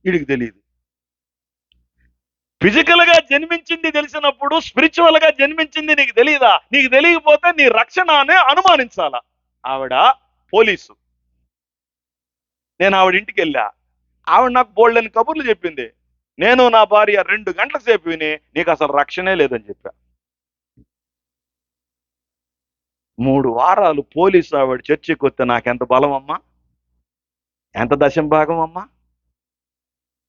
Speaker 1: వీడికి తెలియదు. ఫిజికల్ గా జన్మించింది తెలిసినప్పుడు స్పిరిచువల్ గా జన్మించింది నీకు తెలియదా? నీకు తెలియకపోతే నీ రక్షణ అనే అనుమానించాలా. ఆవిడ పోలీసు, నేను ఆవిడ ఇంటికి వెళ్ళా. ఆవిడ నాకు బోల్డెన్ కబుర్లు చెప్పింది. నేను నా భార్య 2 గంటల సేపు విని నీకు అసలు రక్షణే లేదని చెప్పా. 3 వారాలు పోలీసు ఆవిడ చర్చికి వస్తే నాకెంత బలం అమ్మా, ఎంత దశం భాగం అమ్మా.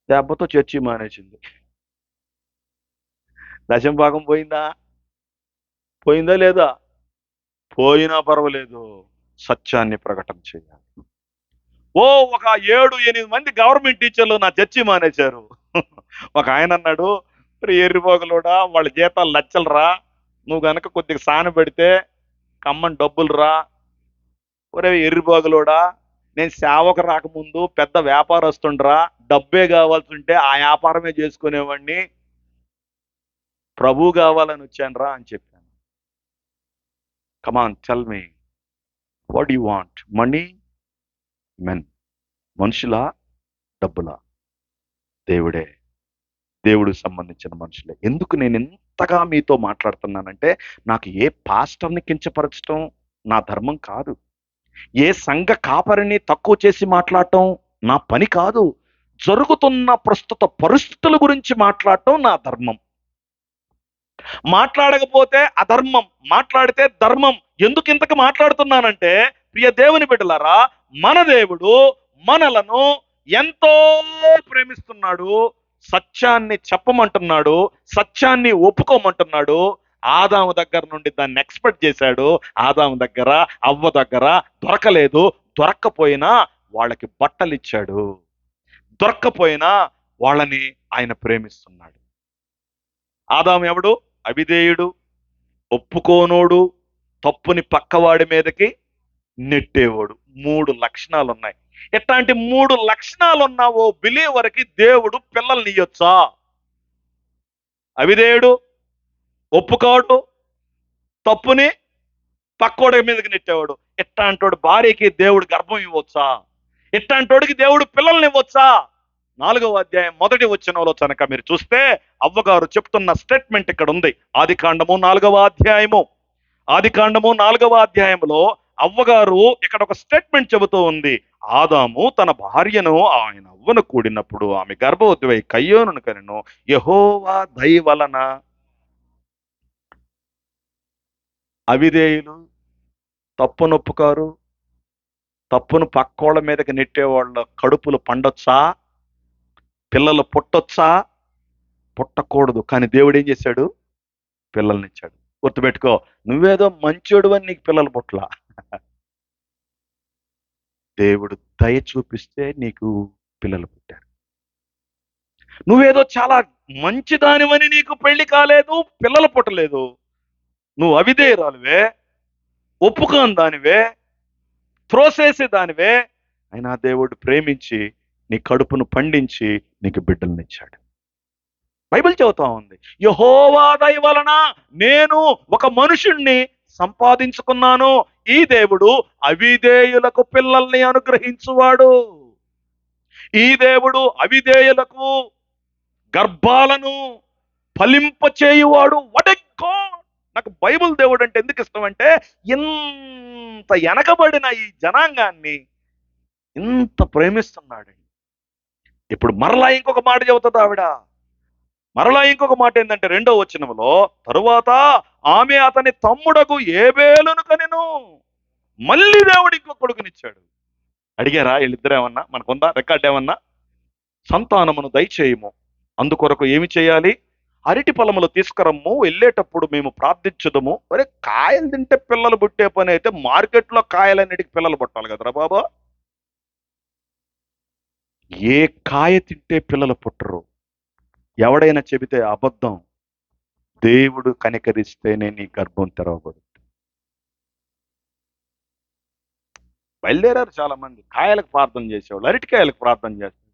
Speaker 1: దెబ్బతో చర్చి మానేసింది. దశం భాగం పోయిందా? పోయిందా లేదా? పోయినా పర్వాలేదు, సత్యాన్ని ప్రకటన చేయాలి. ఒక 7-8 మంది గవర్నమెంట్ టీచర్లు నా చర్చి మానేశారు. ఒక ఆయన అన్నాడు, ఎర్రిపోగలోడా, వాళ్ళ జీతాలు లచ్చలు రా, నువ్వు గనక కొద్దిగా సాన పెడితే కమ్మని డబ్బులు రా. ఒరే ఎర్రిపోగలోడా, నేను సేవకు రాకముందు పెద్ద వ్యాపారస్తుండ్రా, డబ్బే కావాల్సి ఉంటే ఆ వ్యాపారమే చేసుకునేవాడిని, ప్రభు కావాలని వచ్చాను రా అని చెప్పాను. Come on tell me, what you want? Money, men? మనుషులా, డబ్బులా? దేవుడే, దేవుడికి సంబంధించిన మనుషులే. ఎందుకు నేను ఎంతగా మీతో మాట్లాడుతున్నానంటే, నాకు ఏ పాస్టర్ని కించపరచడం నా ధర్మం కాదు, ఏ సంఘ కాపరిని తక్కువ చేసి మాట్లాడటం నా పని కాదు, జరుగుతున్న ప్రస్తుత పరిస్థితుల గురించి మాట్లాడటం నా ధర్మం. మాట్లాడకపోతే అధర్మం, మాట్లాడితే ధర్మం. ఎందుకు ఇంతకు మాట్లాడుతున్నానంటే, ప్రియ దేవుని బిడ్డలారా, మన దేవుడు మనలను ఎంతో ప్రేమిస్తున్నాడు, సత్యాన్ని చెప్పమంటున్నాడు, సత్యాన్ని ఒప్పుకోమంటున్నాడు. ఆదాము దగ్గర నుండి దాన్ని ఎక్స్పెక్ట్ చేశాడు. ఆదాము దగ్గర, అవ్వ దగ్గర దొరకలేదు. దొరక్కపోయినా వాళ్ళకి బట్టలు ఇచ్చాడు, దొరక్కపోయినా వాళ్ళని ఆయన ప్రేమిస్తున్నాడు. ఆదాము ఎవడు? అవిధేయుడు, ఒప్పుకోనోడు, తప్పుని పక్కవాడి మీదకి నెట్టేవాడు. 3 లక్షణాలు ఉన్నాయి. ఇట్లాంటి 3 లక్షణాలు ఉన్న ఓ బిలీవర్కి దేవుడు పిల్లల్ని ఇయ్యొచ్చా? అవిధేయుడు, ఒప్పుకోడు, తప్పుని పక్కోడి మీదకి నెట్టేవాడు. ఇట్లాంటోడు భార్యకి దేవుడు గర్భం ఇవ్వచ్చా? ఇట్లాంటోడికి దేవుడు పిల్లల్ని ఇవ్వచ్చా? 4వ అధ్యాయం 1వ వచనంలో కనుక మీరు చూస్తే అవ్వగారు చెప్తున్న స్టేట్మెంట్ ఇక్కడ ఉంది. ఆదికాండము 4వ అధ్యాయము, ఆదికాండము 4వ అధ్యాయంలో అవ్వగారు ఇక్కడ ఒక స్టేట్మెంట్ చెబుతూ ఉంది. ఆదాము తన భార్యను ఆయన అవ్వను కూడినప్పుడు ఆమె గర్భవతివై కయ్యోనును కనెను. యెహోవా దయ వలన అవిధేయులు, తప్పునొప్పుకారు, తప్పును పక్కోళ్ళ మీదకి నెట్టేవాళ్ళ కడుపులు పండొచ్చా? పిల్లలు పుట్టొచ్చా? పుట్టకూడదు. కానీ దేవుడు ఏం చేశాడు? పిల్లల్నిచ్చాడు. గుర్తుపెట్టుకో, నువ్వేదో మంచోడు అని నీకు పిల్లలు పుట్టలా. దేవుడు దయ చూపిస్తే నీకు పిల్లలు పుట్టారు. నువ్వేదో చాలా మంచిదానివని నీకు పెళ్లి కాలేదు, పిల్లలు పుట్టలేదు. నువ్వు అవిధేయురాలువే, ఒప్పుకోని దానివే, త్రోసేసే దానివే. అయినా దేవుడు ప్రేమించి నీ కడుపును పండించి నీకు బిడ్డలనిచ్చాడు. బైబిల్ చెబుతా ఉంది, యెహోవా దయ వలన నేను ఒక మనుషుణ్ణి సంపాదించుకున్నాను. ఈ దేవుడు అవిధేయులకు పిల్లల్ని అనుగ్రహించువాడు. ఈ దేవుడు అవిధేయులకు గర్భాలను ఫలింపచేయువాడు. What a God! నాకు బైబిల్ దేవుడు అంటే ఎందుకు ఇష్టం అంటే, ఇంత వెనకబడిన ఈ జనాంగాన్ని ఇంత ప్రేమిస్తున్నాడు. ఇప్పుడు మరలా ఇంకొక మాట చెబుతుంది ఆవిడ. మరలా ఇంకొక మాట ఏంటంటే 2వ వచనంలో, తరువాత ఆమె అతని తమ్ముడకు ఏబేలును కనెను. మళ్ళీ దేవుడు ఇంకొక కొడుకునిచ్చాడు. అడిగారా వీళ్ళిద్దరు ఏమన్నా? మనకుందా రికార్డ్ ఏమన్నా? సంతానమును దయచేయము, అందుకొరకు ఏమి చేయాలి? అరటి పొలములు తీసుకురమ్ము, వెళ్ళేటప్పుడు మేము ప్రార్థించుదము. ఒరే, కాయలు తింటే పిల్లలు పుట్టే పని అయితే మార్కెట్లో కాయలన్నిటికి పిల్లలు పుట్టాలి కదరా బాబా. ఏ కాయ తింటే పిల్లలు పుట్టరు? ఎవడైనా చెబితే అబద్ధం. దేవుడు కనికరిస్తేనే నీ గర్భం తెరవబడుతుంది. బయలుదేరారు చాలా మంది, కాయలకు ప్రార్థన చేసేవాళ్ళు, అరటికాయలకు ప్రార్థన చేస్తారు.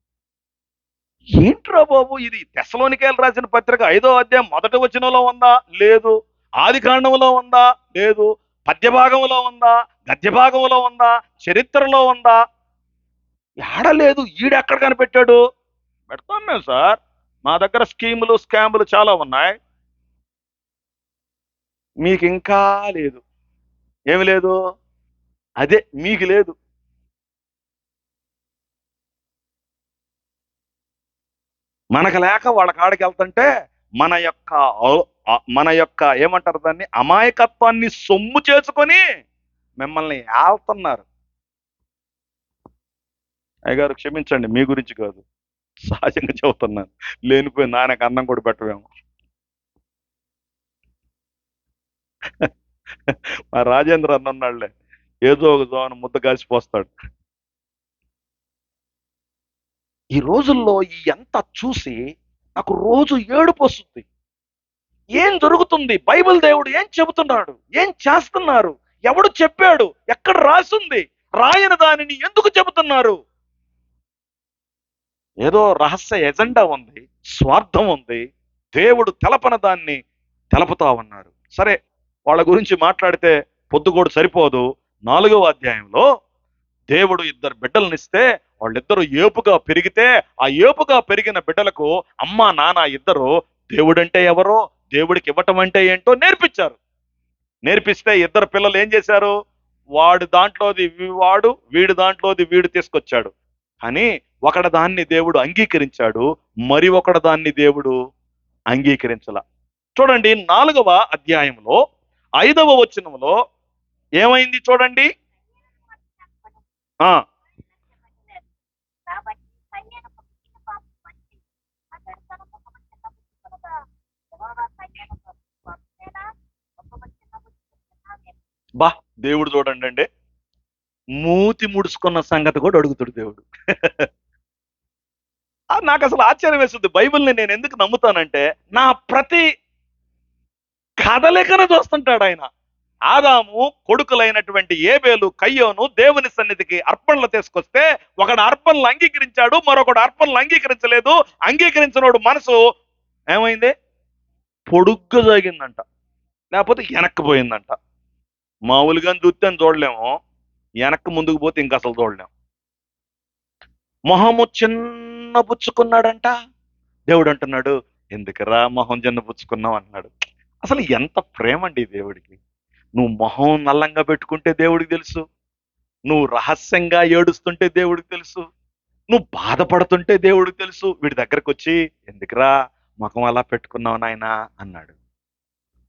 Speaker 1: ఏంట్రా బాబు ఇది? తెస్సలోనికైలు రాసిన పత్రిక 5వ అధ్యాయం 1వ వచనంలో ఉందా? లేదు. ఆదికాండంలో ఉందా? లేదు. పద్యభాగంలో ఉందా? గద్యభాగంలో ఉందా? చరిత్రలో ఉందా? ఏడలేదు. ఈడెక్కడ కనిపెట్టాడు? పెడతాం మేము సార్, మా దగ్గర స్కీములు స్కాములు చాలా ఉన్నాయి. మీకు ఇంకా లేదు. ఏమి లేదు? అదే మీకు లేదు. మనకు లేక వాళ్ళ కాడికి వెళ్తుంటే మన యొక్క ఏమంటారు దాన్ని, అమాయకత్వాన్ని సొమ్ము చేసుకొని మిమ్మల్ని ఏళ్తున్నారు. అయ్యగారు క్షమించండి, మీ గురించి కాదు, సహజంగా చెబుతున్నాను. లేనిపోయి నాయనకు అన్నం కూడా పెట్టవేమో. మా రాజేంద్ర అన్న ఉన్నాడులే, ఏదో ఒక జోన ముద్ద కాసిపోస్తాడు. ఈ రోజుల్లో ఈ ఎంత చూసి నాకు రోజు ఏడుపు వస్తుంది. ఏం జరుగుతుంది? బైబిల్ దేవుడు ఏం చెబుతున్నాడు? ఏం చేస్తున్నారు? ఎవడు చెప్పాడు? ఎక్కడ రాసింది? రాయని దానిని ఎందుకు చెబుతున్నారు? ఏదో రహస్య ఎజెండా ఉంది, స్వార్థం ఉంది. దేవుడు తెలపన దాన్ని తెలపుతా ఉన్నారు. సరే, వాళ్ళ గురించి మాట్లాడితే పొద్దుగోడు సరిపోదు. 4వ అధ్యాయంలో దేవుడు 2 బిడ్డలనిస్తే వాళ్ళిద్దరూ ఏపుగా పెరిగితే, ఆ ఏపుగా పెరిగిన బిడ్డలకు అమ్మా నాన్న ఇద్దరు దేవుడంటే ఎవరో, దేవుడికి ఇవ్వటం అంటే ఏంటో నేర్పించారు. నేర్పిస్తే 2 పిల్లలు ఏం చేశారు? వాడు దాంట్లోది వాడు, వీడు దాంట్లోది వీడు తీసుకొచ్చాడు. కానీ ఒకడ దాన్ని దేవుడు అంగీకరించాడు, మరి ఒకడ దాన్ని దేవుడు అంగీకరించలా. చూడండి 4వ అధ్యాయంలో 5వ వచనంలో ఏమైంది చూడండి. ఆ బా, దేవుడు చూడండి అండి, మూతి ముడుచుకున్న సంగతి కూడా అడుగుతాడు దేవుడు. నాకు అసలు ఆశ్చర్యం వేస్తుంది. బైబిల్ని నేను ఎందుకు నమ్ముతానంటే, నా ప్రతి కదలికను చూస్తుంటాడు ఆయన. ఆదాము కొడుకులైనటువంటి ఏబేలు, కయ్యోను దేవుని సన్నిధికి అర్పణలు తీసుకొస్తే ఒకడు అర్పణలు అంగీకరించాడు, మరొకడు అర్పణలు అంగీకరించలేదు. అంగీకరించినోడు మనసు ఏమైంది? పొడుగ్గా సాగిందంట, లేకపోతే వెనక్కిపోయిందంట. మామూలుగా చూస్తే చూడలేము, వెనక్కి ముందుకు పోతే ఇంకా అసలు చూడలేం. మొహము చిన్న పుచ్చుకున్నాడంట. దేవుడు అంటున్నాడు, ఎందుకురా మొహం చిన్న పుచ్చుకున్నావు అంటున్నాడు. అసలు ఎంత ప్రేమ అండి దేవుడికి. నువ్వు మొహం నల్లంగా పెట్టుకుంటే దేవుడికి తెలుసు, నువ్వు రహస్యంగా ఏడుస్తుంటే దేవుడికి తెలుసు, నువ్వు బాధపడుతుంటే దేవుడికి తెలుసు. వీడి దగ్గరకు వచ్చి, ఎందుకురా ముఖం అలా పెట్టుకున్నావు నాయనా అన్నాడు.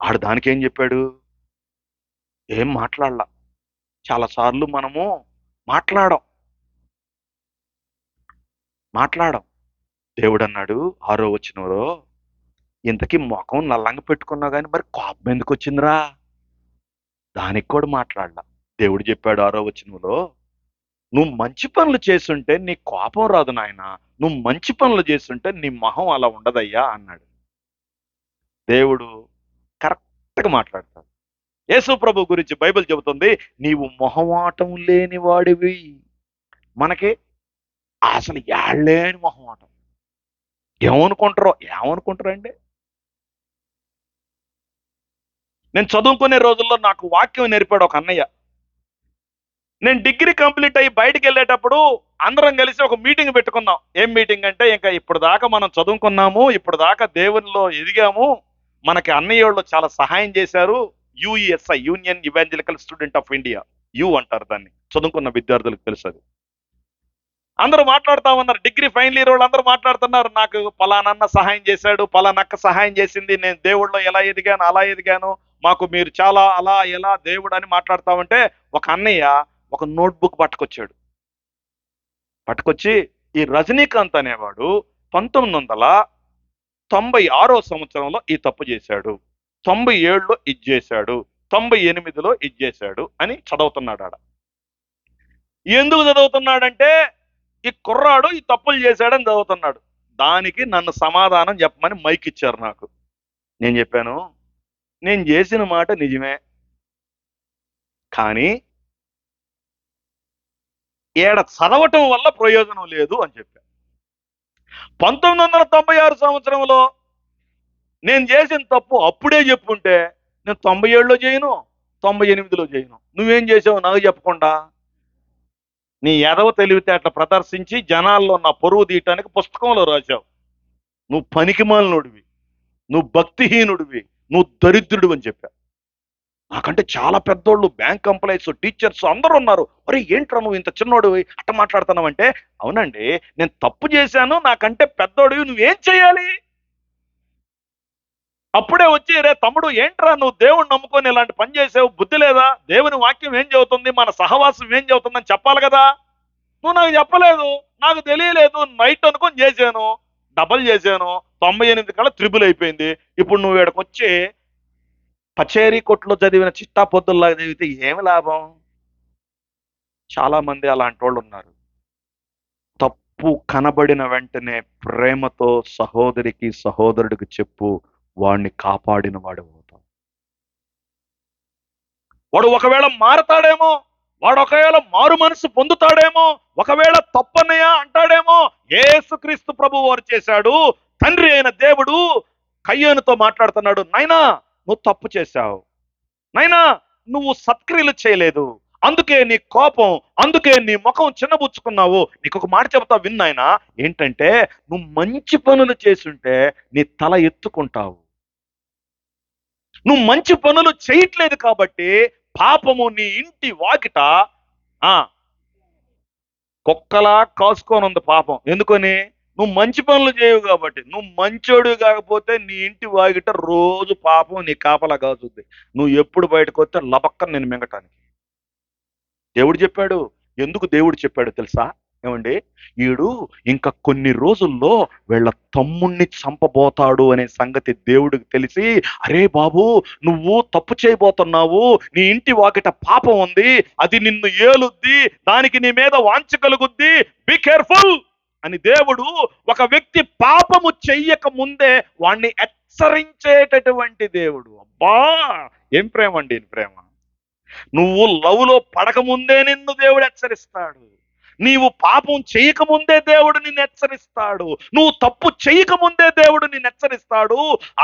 Speaker 1: ఆడు దానికి ఏం చెప్పాడు? ఏం మాట్లాడలా. చాలాసార్లు మనము మాట్లాడం మాట్లాడం దేవుడు అన్నాడు 6వ వచనంలో, ఇంతకీ ముఖం నల్లంగా పెట్టుకున్నావు కానీ మరి కోపం ఎందుకు వచ్చిందిరా? దానికి కూడా మాట్లాడలా. దేవుడు చెప్పాడు 6వ వచనంలో, నువ్వు మంచి పనులు చేస్తుంటే నీ కోపం రాదు నాయన, నువ్వు మంచి పనులు చేస్తుంటే నీ మొహం అలా ఉండదయ్యా అన్నాడు. దేవుడు కరెక్ట్గా మాట్లాడతాడు. యేసు ప్రభు గురించి బైబిల్ చెబుతుంది, నీవు మొహమాటం లేని వాడివి. మనకి అసలు ఏళ్ళేని మొహమాటం. ఏమనుకుంటారండి? నేను చదువుకునే రోజుల్లో నాకు వాక్యం నేర్పాడు ఒక అన్నయ్య. నేను డిగ్రీ కంప్లీట్ అయ్యి బయటికి వెళ్ళేటప్పుడు అందరం కలిసి ఒక మీటింగ్ పెట్టుకున్నాం. ఏం మీటింగ్ అంటే, ఇంకా ఇప్పుడు దాకా మనం చదువుకున్నాము, ఇప్పుడు దాకా దేవునిలో ఎదిగాము, మనకి అన్నయ్యోళ్ళు చాలా సహాయం చేశారు. UESI, Union Evangelical Student of India, U అంటారు దాన్ని, చదువుకున్న విద్యార్థులకు తెలుసు అది. అందరూ మాట్లాడుతా ఉన్నారు, డిగ్రీ ఫైనల్ ఇయర్ వాళ్ళు అందరూ మాట్లాడుతున్నారు, నాకు పలానన్న సహాయం చేశాడు, పలానక్క సహాయం చేసింది, నేను దేవుళ్ళలో ఎలా ఎదిగాను అలా ఎదిగాను, మాకు మీరు చాలా అలా ఎలా దేవుడు అని మాట్లాడుతా ఉంటే, ఒక అన్నయ్య ఒక నోట్బుక్ పట్టుకొచ్చి ఈ రజనీకాంత్ అనేవాడు 1996వ సంవత్సరంలో ఈ తప్పు చేశాడు, 97లో ఇది చేశాడు, 98లో ఇది చేశాడు అని చదువుతున్నాడు. ఆడ ఎందుకు చదువుతున్నాడంటే, ఈ కుర్రాడు ఈ తప్పులు చేశాడని చదువుతున్నాడు. దానికి నన్ను సమాధానం చెప్పమని మైక్ ఇచ్చారు నాకు. నేను చెప్పాను, నేను చేసిన మాట నిజమే, కానీ ఏడ చదవటం వల్ల ప్రయోజనం లేదు అని చెప్పాను. 1996 సంవత్సరంలో నేను చేసిన తప్పు అప్పుడే చెప్పుంటే నేను 97లో చేయను, 98లో చేయను. నువ్వేం చేసావు నాకు చెప్పకుండా? నీ ఎదవ తెలివితేటలు ప్రదర్శించి జనాల్లో నా పరువు తీయటానికి పుస్తకంలో రాశావు. నువ్వు పనికిమాలినోడివి, నువ్వు భక్తిహీనుడివి, నువ్వు దరిద్రుడు అని చెప్పా. నాకంటే చాలా పెద్దోళ్ళు, బ్యాంక్ ఎంప్లాయీస్, టీచర్స్ అందరూ ఉన్నారు. అరే ఏంట్రా నువ్వు ఇంత చిన్నోడు అట్ట మాట్లాడుతున్నావు అంటే, అవునండి నేను తప్పు చేశాను, నాకంటే పెద్దోడివి, నువ్వేం చేయాలి? అప్పుడే వచ్చి, రే తమ్ముడు ఏంట్రా నువ్వు దేవుణ్ణి నమ్ముకొని ఇలాంటి పని చేసావు, బుద్ధి లేదా, దేవుని వాక్యం ఏం చెబుతుంది, మన సహవాసం ఏం చెబుతుందని చెప్పాలి కదా. నువ్వు నాకు చెప్పలేదు, నాకు తెలియలేదు, నైట్ అనుకొని చేశాను, డబల్ చేశాను, 98 కల్లా త్రిబుల్ అయిపోయింది. ఇప్పుడు నువ్వు ఇక్కడికి వచ్చి పచేరీ కొట్లో చదివిన చిట్టా పొద్దుల్లాగా చదివితే ఏమి లాభం? చాలా మంది అలాంటి వాళ్ళు ఉన్నారు. తప్పు కనబడిన వెంటనే ప్రేమతో సహోదరికి సహోదరుడికి చెప్పు, వాడిని కాపాడిన వాడు అవుతావు. వాడు ఒకవేళ మారతాడేమో, వాడు ఒకవేళ మారు మనసు పొందుతాడేమో, ఒకవేళ తప్పన్నయ్య అంటాడేమో. యేసుక్రీస్తు ప్రభు వారు చేశాడు. తండ్రి అయిన దేవుడు కయ్యోనుతో మాట్లాడుతున్నాడు, నైనా నువ్వు తప్పు చేశావు, నైనా నువ్వు సత్క్రియలు చేయలేదు, అందుకే నీ కోపం, అందుకే నీ ముఖం చిన్నబుచ్చుకున్నావు. నీకు ఒక మాట చెబుతా విన్నాయన, ఏంటంటే నువ్వు మంచి పనులు చేసుంటే నీ తల ఎత్తుకుంటావు. నువ్వు మంచి పనులు చేయట్లేదు కాబట్టి పాపము నీ ఇంటి వాకిట కుక్కలా కాసుకొని ఉంది పాపం. ఎందుకని? నువ్వు మంచి పనులు చేయవు కాబట్టి. నువ్వు మంచోడు కాకపోతే నీ ఇంటి వాకిట రోజు పాపం నీ కాపలా కాచుద్ది. నువ్వు ఎప్పుడు బయటకు వస్తే లబక్కని నేను మింగటానికి. దేవుడు చెప్పాడు. ఎందుకు దేవుడు చెప్పాడు తెలుసా? ఏమండి, ఈడు ఇంకా కొన్ని రోజుల్లో వీళ్ళ తమ్ముణ్ణి చంపబోతాడు అనే సంగతి దేవుడికి తెలిసి, అరే బాబు నువ్వు తప్పు చేయబోతున్నావు, నీ ఇంటి వాకిట పాపం ఉంది, అది నిన్ను ఏలుద్ది, దానికి నీ మీద వాంఛ కలుగుద్ది, బీ కేర్ఫుల్ అని దేవుడు ఒక వ్యక్తి పాపము చెయ్యక ముందే వాణ్ణి హెచ్చరించేటటువంటి దేవుడు. అబ్బా ఏం ప్రేమ అండి, ప్రేమ. నువ్వు లవ్లో పడకముందే నిన్ను దేవుడు హెచ్చరిస్తాడు. నీవు పాపం చేయకముందే దేవుడు నిన్ను హెచ్చరిస్తాడు. నువ్వు తప్పు చేయకముందే దేవుడు నిన్ను హెచ్చరిస్తాడు.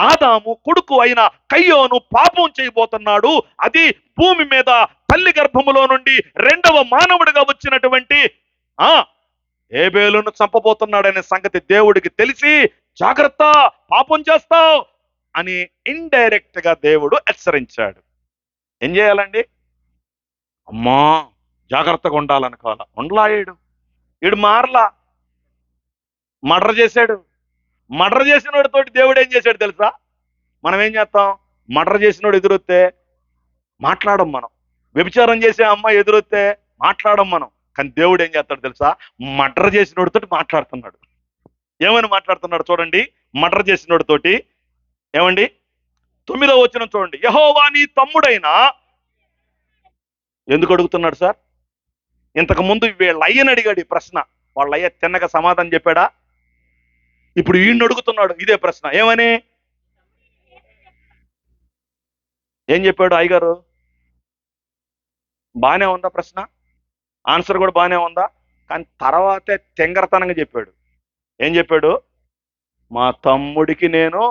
Speaker 1: ఆదాము కొడుకు అయిన కయ్యోను పాపం చేయబోతున్నాడు. అది భూమి మీద తల్లి గర్భములో నుండి రెండవ మానవుడిగా వచ్చినటువంటి ఏబేలును చంపబోతున్నాడనే సంగతి దేవుడికి తెలిసి, జాగ్రత్త, పాపం చేస్తావు అని ఇండైరెక్ట్ గా దేవుడు హెచ్చరించాడు. ఏం చేయాలండి? అమ్మా జాగ్రత్తగా ఉండాలనుకోవాలా. ఉండలాడు. వీడు మారలా, మర్డర్ చేశాడు. మర్డర్ చేసిన వాడితోటి దేవుడు ఏం చేశాడు తెలుసా? మనం ఏం చేస్తాం? మర్డర్ చేసినోడు ఎదురొస్తే మాట్లాడం మనం. వ్యభిచారం చేసే అమ్మాయి ఎదురొస్తే మాట్లాడం మనం. కానీ దేవుడు ఏం చేస్తాడు తెలుసా? మర్డర్ చేసినోడితో మాట్లాడుతున్నాడు. ఏమని మాట్లాడుతున్నాడు చూడండి. మర్డర్ చేసినోడితోటి ఏమండి? 9వ వచనం చూడండి. యెహోవా నీ తమ్ముడైనా, ఎందుకు అడుగుతున్నాడు సార్? ఇంతకు ముందు వీళ్ళ అయ్యని అడిగాడు ఈ ప్రశ్న. వాళ్ళ అయ్య తిన్నగా సమాధానం చెప్పాడా? ఇప్పుడు ఈయన్ని అడుగుతున్నాడు ఇదే ప్రశ్న. ఏమని? ఏం చెప్పాడు అయ్యగారు? బానే ఉందా ప్రశ్న? ఆన్సర్ కూడా బానే ఉందా? కానీ తర్వాతే తెంగరతనంగా చెప్పాడు. ఏం చెప్పాడు? మా తమ్ముడికి నేను,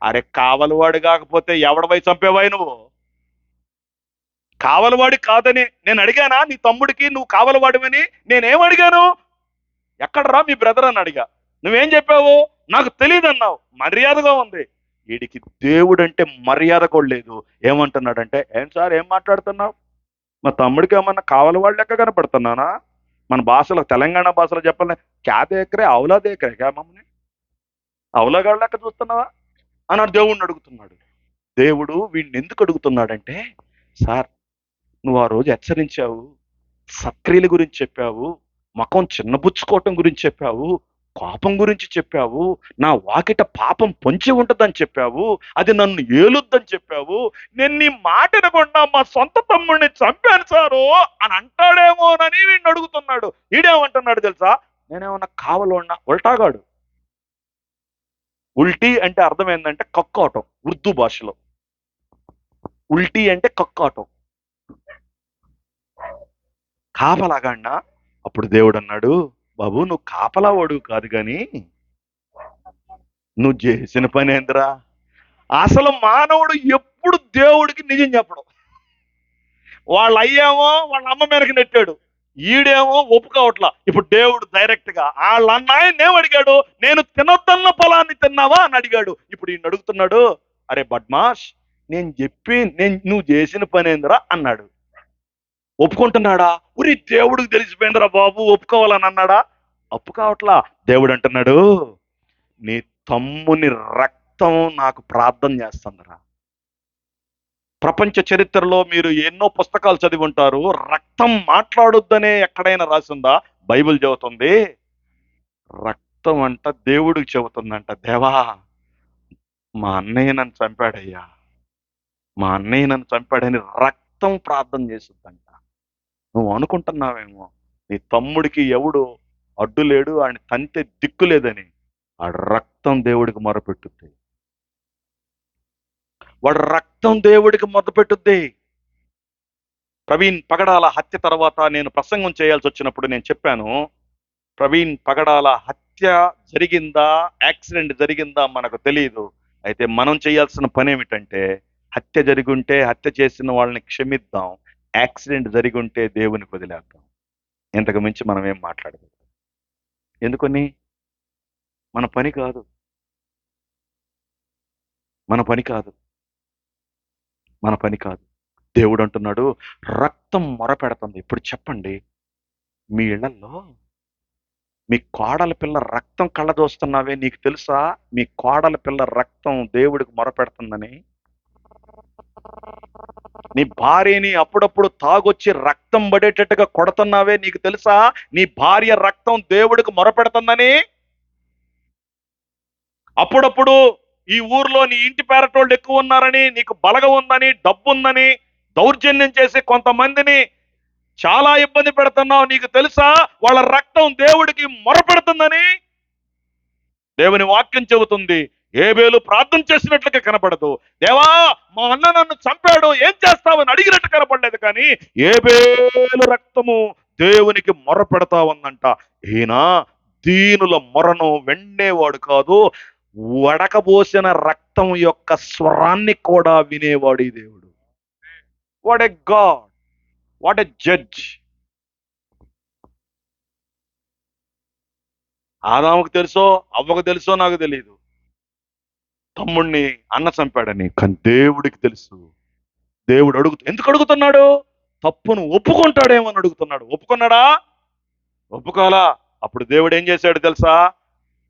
Speaker 1: అరే కావలివాడు కాకపోతే ఎవడవై చంపేవాయి నువ్వు? కావలివాడి కాదని నేను అడిగానా? నీ తమ్ముడికి నువ్వు కావలివాడివని నేనేం అడిగాను? ఎక్కడరా మీ బ్రదర్ అని అడిగా. నువ్వేం చెప్పావు? నాకు తెలియదు అన్నావు. మర్యాదగా ఉంది. వీడికి దేవుడు అంటే మర్యాద కూడా లేదు. ఏమంటున్నాడంటే, ఏం సార్ ఏం మాట్లాడుతున్నావు? మా తమ్ముడికి ఏమన్నా కావలివాడు లెక్క కనపడుతున్నానా? మన భాషలో, తెలంగాణ భాషలో చెప్పాలి, క్యా దేకరే అవులా దేకరే క్యా మమ్మల్ని అవులాగాడు లెక్క చూస్తున్నావా అన్నాడు. దేవుడిని అడుగుతున్నాడు. దేవుడు వీడిని ఎందుకు అడుగుతున్నాడంటే, సార్ నువ్వు ఆ రోజు హెచ్చరించావు, సక్రియల గురించి చెప్పావు, ముఖం చిన్నబుచ్చుకోవటం గురించి చెప్పావు, కోపం గురించి చెప్పావు, నా వాకిట పాపం పొంచి ఉంటుందని చెప్పావు, అది నన్ను ఏలుద్దని చెప్పావు. నేను నీ మాట వినకుండా మా సొంత తమ్ముడిని చంపాను సారు అని అంటాడేమోనని వీడిని అడుగుతున్నాడు. వీడేమంటున్నాడు తెలుసా? నేనేమన్నా కావలోన్నా? ఉల్టాగాడు. ఉల్టీ అంటే అర్థం ఏంటంటే కక్కోవటం. ఉర్దూ భాషలో ఉల్టీ అంటే కక్కోవటం, కాపలాగాడినా. అప్పుడు దేవుడు అన్నాడు, బాబు నువ్వు కాపలా వాడు కాదు కానీ నువ్వు చేసిన పని ఏందిరా? అసలు మానవుడు ఎప్పుడు దేవుడికి నిజం చెప్పడం. వాళ్ళ అయ్యేమో వాళ్ళ అమ్మ మీదకి నెట్టాడు, ఈడేమో ఒప్పుకోవట్లా. ఇప్పుడు దేవుడు డైరెక్ట్ గా వాళ్ళ అన్నాయన్ని ఏం అడిగాడు? నేను తినొద్దన్న పొలాన్ని తిన్నావా అని అడిగాడు. ఇప్పుడు ఈయన అడుగుతున్నాడు, అరే బడ్మాష్, నువ్వు చేసిన పని ఏందిరా అన్నాడు. ఒప్పుకుంటున్నాడా? ఉరి దేవుడికి తెలిసిపోయిందిరా బాబు, ఒప్పుకోవాలని అన్నాడా? ఒప్పుకోవట్లా. దేవుడు అంటున్నాడు, నీ తమ్ముని రక్తం నాకు ప్రార్థన చేస్తుందిరా. ప్రపంచ చరిత్రలో మీరు ఎన్నో పుస్తకాలు చదివి ఉంటారు. రక్తం మాట్లాడొద్దనే ఎక్కడైనా రాసిందా? బైబిల్ చెబుతుంది. రక్తం అంట దేవుడికి చెబుతుందంట, దేవా మా అన్నయ్య నన్ను చంపాడయ్యా, మా అన్నయ్య నన్ను చంపాడని రక్తం ప్రార్థన చేస్తుందంట. నువ్వు అనుకుంటున్నావేమో నీ తమ్ముడికి ఎవడు అడ్డు లేడు, ఆయన తంతే దిక్కు లేదని. ఆ రక్తం దేవుడికి మొరపెట్టుద్ది. వాడు రక్తం దేవుడికి మొదలుపెట్టుద్ది. ప్రవీణ్ పగడాల హత్య తర్వాత నేను ప్రసంగం చేయాల్సి వచ్చినప్పుడు నేను చెప్పాను, ప్రవీణ్ పగడాల హత్య జరిగిందా, యాక్సిడెంట్ జరిగిందా మనకు తెలియదు. అయితే మనం చేయాల్సిన పని ఏమిటంటే, హత్య జరిగి ఉంటే హత్య చేసిన వాళ్ళని క్షమిద్దాం, యాక్సిడెంట్ జరిగి ఉంటే దేవునికి వదిలేద్దాం. ఇంతకు మించి మనం ఏం మాట్లాడదు. ఎందుకని? మన పని కాదు, మన పని కాదు, మన పని కాదు. దేవుడు అంటున్నాడు, రక్తం మొరపెడుతుంది. ఇప్పుడు చెప్పండి, మీ ఇళ్లలో మీ కోడల పిల్ల రక్తం కళ్ళదోస్తున్నావే, నీకు తెలుసా మీ కోడల పిల్ల రక్తం దేవుడికి మొరపెడుతుందని? నీ భార్యని అప్పుడప్పుడు తాగొచ్చి రక్తం పడేటట్టుగా కొడుతున్నావే, నీకు తెలుసా నీ భార్య రక్తం దేవుడికి మొరపెడుతుందని? అప్పుడప్పుడు ఈ ఊర్లో నీ ఇంటి పేరటోళ్ళు ఎక్కువ ఉన్నారని, నీకు బలగం ఉందని, డబ్బు ఉందని దౌర్జన్యం చేసి కొంతమందిని చాలా ఇబ్బంది పెడుతున్నావు, నీకు తెలుసా వాళ్ళ రక్తం దేవుడికి మొరపెడుతుందని? దేవుని వాక్యం చెబుతుంది. ఏబేలు ప్రార్థన చేసినట్లుగా కనపడదు. దేవా మా అన్న నన్ను చంపాడు, ఏం చేస్తావని అడిగినట్టు కనపడలేదు. కానీ ఏబేలు రక్తము దేవునికి మొర పెడతా ఉందంట. ఈయన దీనుల మొరను వెండేవాడు కాదు, వడకబోసిన రక్తం యొక్క స్వరాన్ని కూడా వినేవాడు ఈ దేవుడు. What a God, what a judge. ఆదాముకు తెలుసో అవ్వకు తెలుసో నాకు తెలియదు, తమ్ముణ్ణి అన్న చంపాడని. కానీ దేవుడికి తెలుసు. దేవుడు ఎందుకు అడుగుతున్నాడు? తప్పును ఒప్పుకుంటాడేమో అని అడుగుతున్నాడు. ఒప్పుకున్నాడా? ఒప్పుకోలా. అప్పుడు దేవుడు ఏం చేశాడు తెలుసా?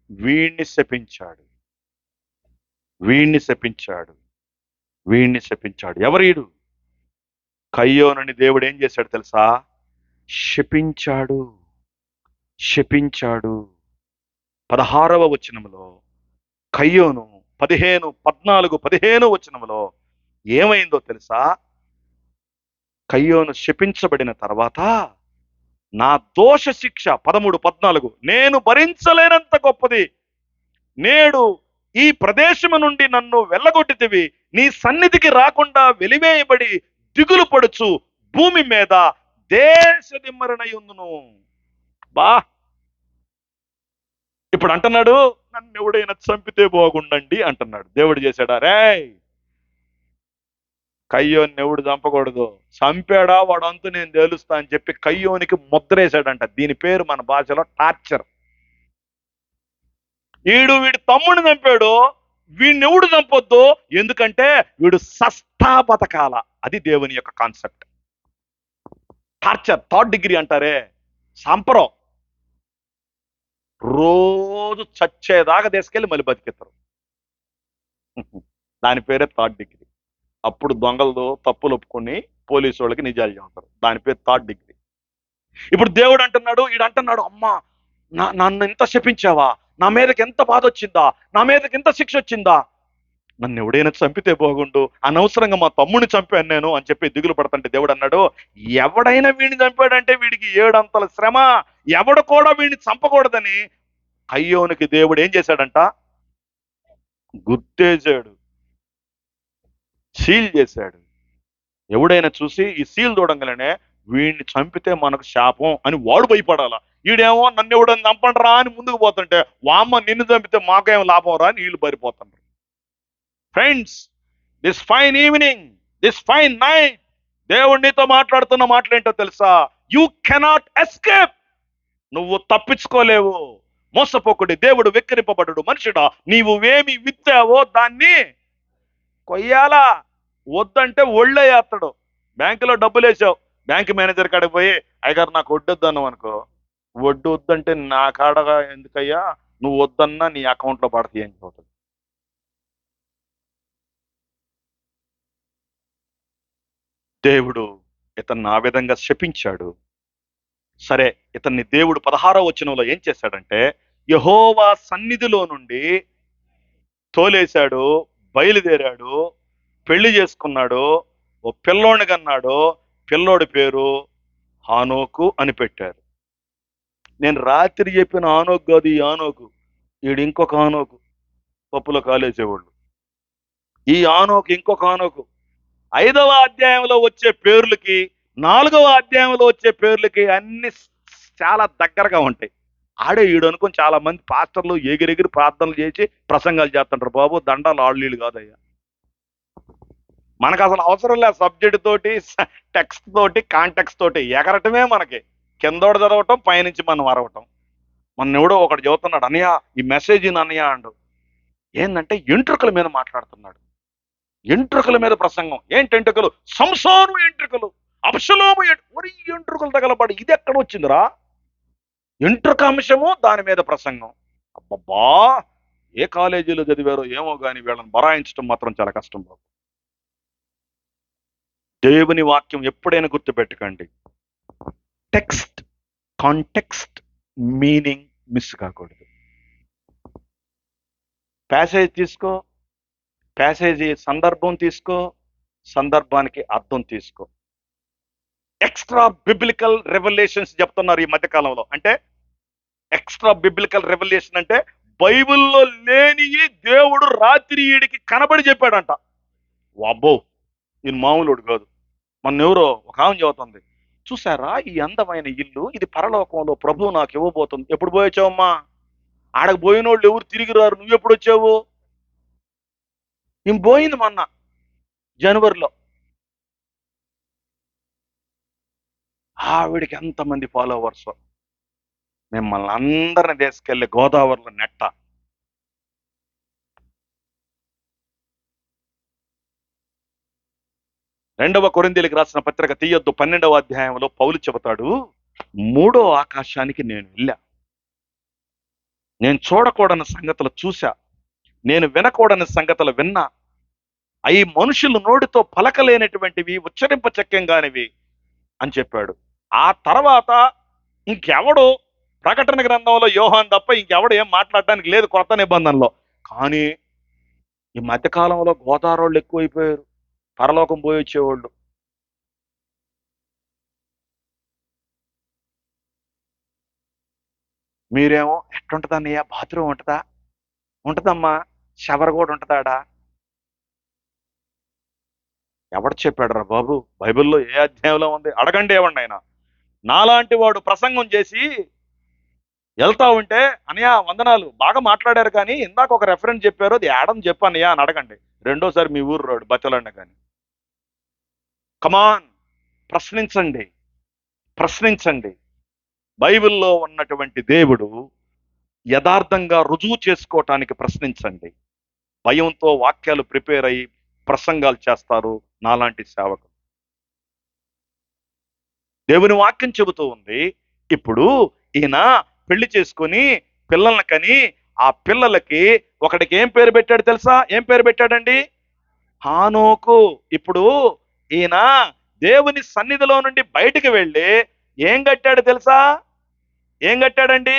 Speaker 1: వీణ్ణి శపించాడు, వీణ్ణి శపించాడు, వీణ్ణి శపించాడు. ఎవరీడు? కయ్యోనని దేవుడు ఏం చేశాడు తెలుసా? శపించాడు, శపించాడు. 16వ వచనంలో కయ్యోను 15, 14, 15 వచనంలో ఏమైందో తెలుసా? కయ్యోను శపించబడిన తర్వాత నా దోష శిక్ష 13, 14 నేను భరించలేనంత గొప్పది. నేడు ఈ ప్రదేశము నుండి నన్ను వెళ్ళగొట్టితివి, నీ సన్నిధికి రాకుండా వెలివేయబడి దిగులు పడుచు భూమి మీద దేశ దిమ్మరణయుందును. బా, ఇప్పుడు అంటున్నాడు, నన్ను ఎవడైనా చంపితే బాగుండండి అంటున్నాడు. దేవుడు చేశాడా? రేయ్, కయ్యోని ఎవడు చంపకూడదు, చంపాడా వాడంతు నేను తేలుస్తా అని చెప్పి కయ్యోనికి ముద్రేశాడంట. దీని పేరు మన భాషలో టార్చర్. వీడి తమ్ముడిని చంపాడు, వీడిని ఎవడు చంపొద్దు, ఎందుకంటే వీడు సస్తా బతకాల. అది దేవుని యొక్క కాన్సెప్ట్. టార్చర్, 3rd డిగ్రీ అంటారే, సంపరం. రోజు చచ్చేదాకా తీసుకెళ్ళి మళ్ళీ బతికిస్తారు. దాని పేరే 3rd డిగ్రీ. అప్పుడు దొంగలు తప్పులు ఒప్పుకొని పోలీసు వాళ్ళకి నిజాలు చెబుతారు. దాని పేరు 3rd డిగ్రీ. ఇప్పుడు దేవుడు అంటున్నాడు, ఈడంటున్నాడు, అమ్మా నన్ను ఇంత శపించావా, నా మీదకి ఎంత బాధ వచ్చిందా, నా మీదకి ఎంత శిక్ష వచ్చిందా, నన్ను ఎవడైనా చంపితే బాగుండు, అనవసరంగా మా తమ్ముడిని చంపాను నేను అని చెప్పి దిగులు పడతంటే దేవుడు అన్నాడు, ఎవడైనా వీడిని చంపాడంటే వీడికి 7 అంతల శ్రమ, ఎవడు కూడా వీడిని చంపకూడదని కయ్యోనికి దేవుడు ఏం చేశాడంట? గుర్తేశాడు, సీల్ చేశాడు. ఎవడైనా చూసి ఈ సీల్ చూడంగానే వీడిని చంపితే మనకు శాపం అని వాడు భయపడాలా. వీడేమో నన్ను ఎవడని చంపండిరా అని ముందుకు పోతుంటే, వామ్మ నిన్ను చంపితే మాకేం లాభం రా అని వీళ్ళు బరిపోతుండ్రు. Friends, this fine evening, this fine night, దేవుడు నీతో మాట్లాడుతున్న మాటలేంటో తెలుసా? You cannot escape. నువ్వు తప్పించుకోలేవు. మోసపోకుడి, దేవుడు వెక్కిరింపబడు మనుషుడా, నీవు ఏమి విత్తావో దాన్ని కొయ్యాలా. వద్దంటే ఒళ్ళేస్తాడు. బ్యాంకులో డబ్బులు వేసావు, బ్యాంక్ మేనేజర్ కాడికి పోయి, అయ్యగారు నాకు వడ్డీ వద్దన్నావు అనుకో, వడ్డీ వద్దంటే నా కాడగా ఎందుకయ్యా, నువ్వు వద్దన్నా నీ అకౌంట్లో పడతాయి అని పోతుంది. దేవుడు ఇతన్ని ఆ విధంగా శపించాడు. సరే, ఇతన్ని దేవుడు 16వ వచనంలో ఏం చేశాడంటే, యెహోవా సన్నిధిలో నుండి తోలేశాడు, బయలుదేరాడు, పెళ్లి చేసుకున్నాడు, ఓ పిల్లోని కన్నాడు. పిల్లోడి పేరు హానోకు అని పెట్టారు. నేను రాత్రి చెప్పిన హానోకు కాదు ఈ హానోకు, ఈడు ఇంకొక హానోకు. పప్పులో కాలేసేవాళ్ళు. ఈ హానోకు ఇంకొక హానోకు. 5వ అధ్యాయంలో వచ్చే పేర్లకి 4వ అధ్యాయంలో వచ్చే పేర్లకి అన్ని చాలా దగ్గరగా ఉంటాయి. ఆడే ఈడు అనుకుని చాలా మంది పాస్టర్లు ఎగిరెగిరి ప్రార్థనలు చేసి ప్రసంగాలు చేస్తుంటారు. బాబు, దండాలు ఆళ్ళీళ్ళు కాదయ్యా. మనకు అసలు అవసరం లేదు. సబ్జెక్ట్ తోటి, టెక్స్ట్ తోటి, కాంటెక్స్ట్ తోటి ఎగరటమే మనకి. కిందోడు చదవటం, పైనుంచి మనం అరవటం. మన ఎవడో ఒకటి చదువుతున్నాడు, అన్నయ్య ఈ మెసేజ్ అన్నయ్య అండు. ఏంటంటే ఎంట్రుకల మీద మాట్లాడుతున్నాడు. ఎంట్రుకల మీద ప్రసంగం. ఏంటి ఎంట్రుకలు? సంసోను ఎంట్రుకలు, అబ్షలోము ఎంట్రుకలు తగలబడి. ఇది ఎక్కడ వచ్చిందిరా? ఎంట్రుక అంశము, దాని మీద ప్రసంగం. అబ్బబ్బా, ఏ కాలేజీలో చదివారో ఏమో కానీ వీళ్ళని బరాయించడం మాత్రం చాలా కష్టం బాబు. దేవుని వాక్యం ఎప్పుడైనా గుర్తుపెట్టుకోండి, టెక్స్ట్, కాంటెక్స్ట్, మీనింగ్ మిస్ కాకూడదు. ప్యాసేజ్ తీసుకో, ప్యాసేజీ సందర్భం తీసుకో, సందర్భానికి అర్థం తీసుకో. ఎక్స్ట్రా బిబ్లికల్ రెవల్యూషన్స్ చెప్తున్నారు ఈ మధ్యకాలంలో. అంటే ఎక్స్ట్రా బిబ్లికల్ రెవల్యూషన్ అంటే, బైబిల్లో లేని దేవుడు రాత్రి ఈడికి కనబడి చెప్పాడంట. అబ్బో, ఈయన మామూలుడు కాదు. మన ఎవరో ఒక ఆమె చెబుతుంది, చూసారా ఈ అందమైన ఇల్లు, ఇది పరలోకంలో ప్రభువు నాకు ఇవ్వబోతుంది. ఎప్పుడు పోయొచ్చావమ్మా? ఆడకు పోయిన వాళ్ళు ఎవరు తిరిగి రారు, నువ్వు ఎప్పుడు వచ్చావు? ఈమె పోయింది మొన్న జనవరిలో. ఆవిడికి ఎంతమంది ఫాలోవర్స్! మిమ్మల్ని అందరిని తీసుకెళ్లి గోదావరిలో నెట్ట. రెండవ కొరింథీయులకు రాసిన పత్రిక తీయొద్దు 12వ అధ్యాయంలో పౌలు చెబుతాడు, మూడో ఆకాశానికి నేను వెళ్ళా, నేను చూడకూడని సంగతులు చూశా, నేను వినకూడని సంగతులు విన్నా, అవి మనుషులు నోటితో పలకలేనటువంటివి, ఉచ్చరింపచక్యంగానివి అని చెప్పాడు. ఆ తర్వాత ఇంకెవడు, ప్రకటన గ్రంథంలో యోహాన్ తప్ప ఇంకెవడు ఏం మాట్లాడడానికి లేదు కొత్త నిబంధనలో. కానీ ఈ మధ్యకాలంలో గోదారోళ్ళు ఎక్కువైపోయారు, పరలోకం పోయి వచ్చేవాళ్ళు. మీరేమో ఎట్టుంటదా అన్నయ్య, బాత్రూమ్ ఉంటుందా? ఉంటదమ్మా. షవర్ కూడా ఉంటుందాడా? ఎవడు చెప్పాడు రా బాబు? బైబిల్లో ఏ అధ్యాయంలో ఉంది? అడగండి ఏమండి ఆయన. నాలాంటి వాడు ప్రసంగం చేసి వెళ్తా ఉంటే, అన్నయ్య వందనాలు బాగా మాట్లాడారు, కానీ ఇందాక ఒక రెఫరెన్స్ చెప్పారు, అది యాడని చెప్పు అన్నయ్య అని అడగండి. రెండోసారి మీ ఊరు రాడు బచ్చలన్న కానీ. కమాన్, ప్రశ్నించండి, ప్రశ్నించండి. బైబిల్లో ఉన్నటువంటి దేవుడు యథార్థంగా రుజువు చేసుకోవటానికి ప్రశ్నించండి. భయంతో వాక్యాలు ప్రిపేర్ అయ్యి ప్రసంగాలు చేస్తారు నాలాంటి సేవకులు. దేవుని వాక్యం చెబుతూ ఉంది, ఇప్పుడు ఈయన పెళ్లి చేసుకొని పిల్లల్ని కని, ఆ పిల్లలకి ఒకడికి ఏం పేరు పెట్టాడు తెలుసా? ఏం పేరు పెట్టాడండి? హానోకు. ఇప్పుడు ఈయన దేవుని సన్నిధిలో నుండి బయటికి వెళ్ళి ఏం కట్టాడు తెలుసా? ఏం కట్టాడండి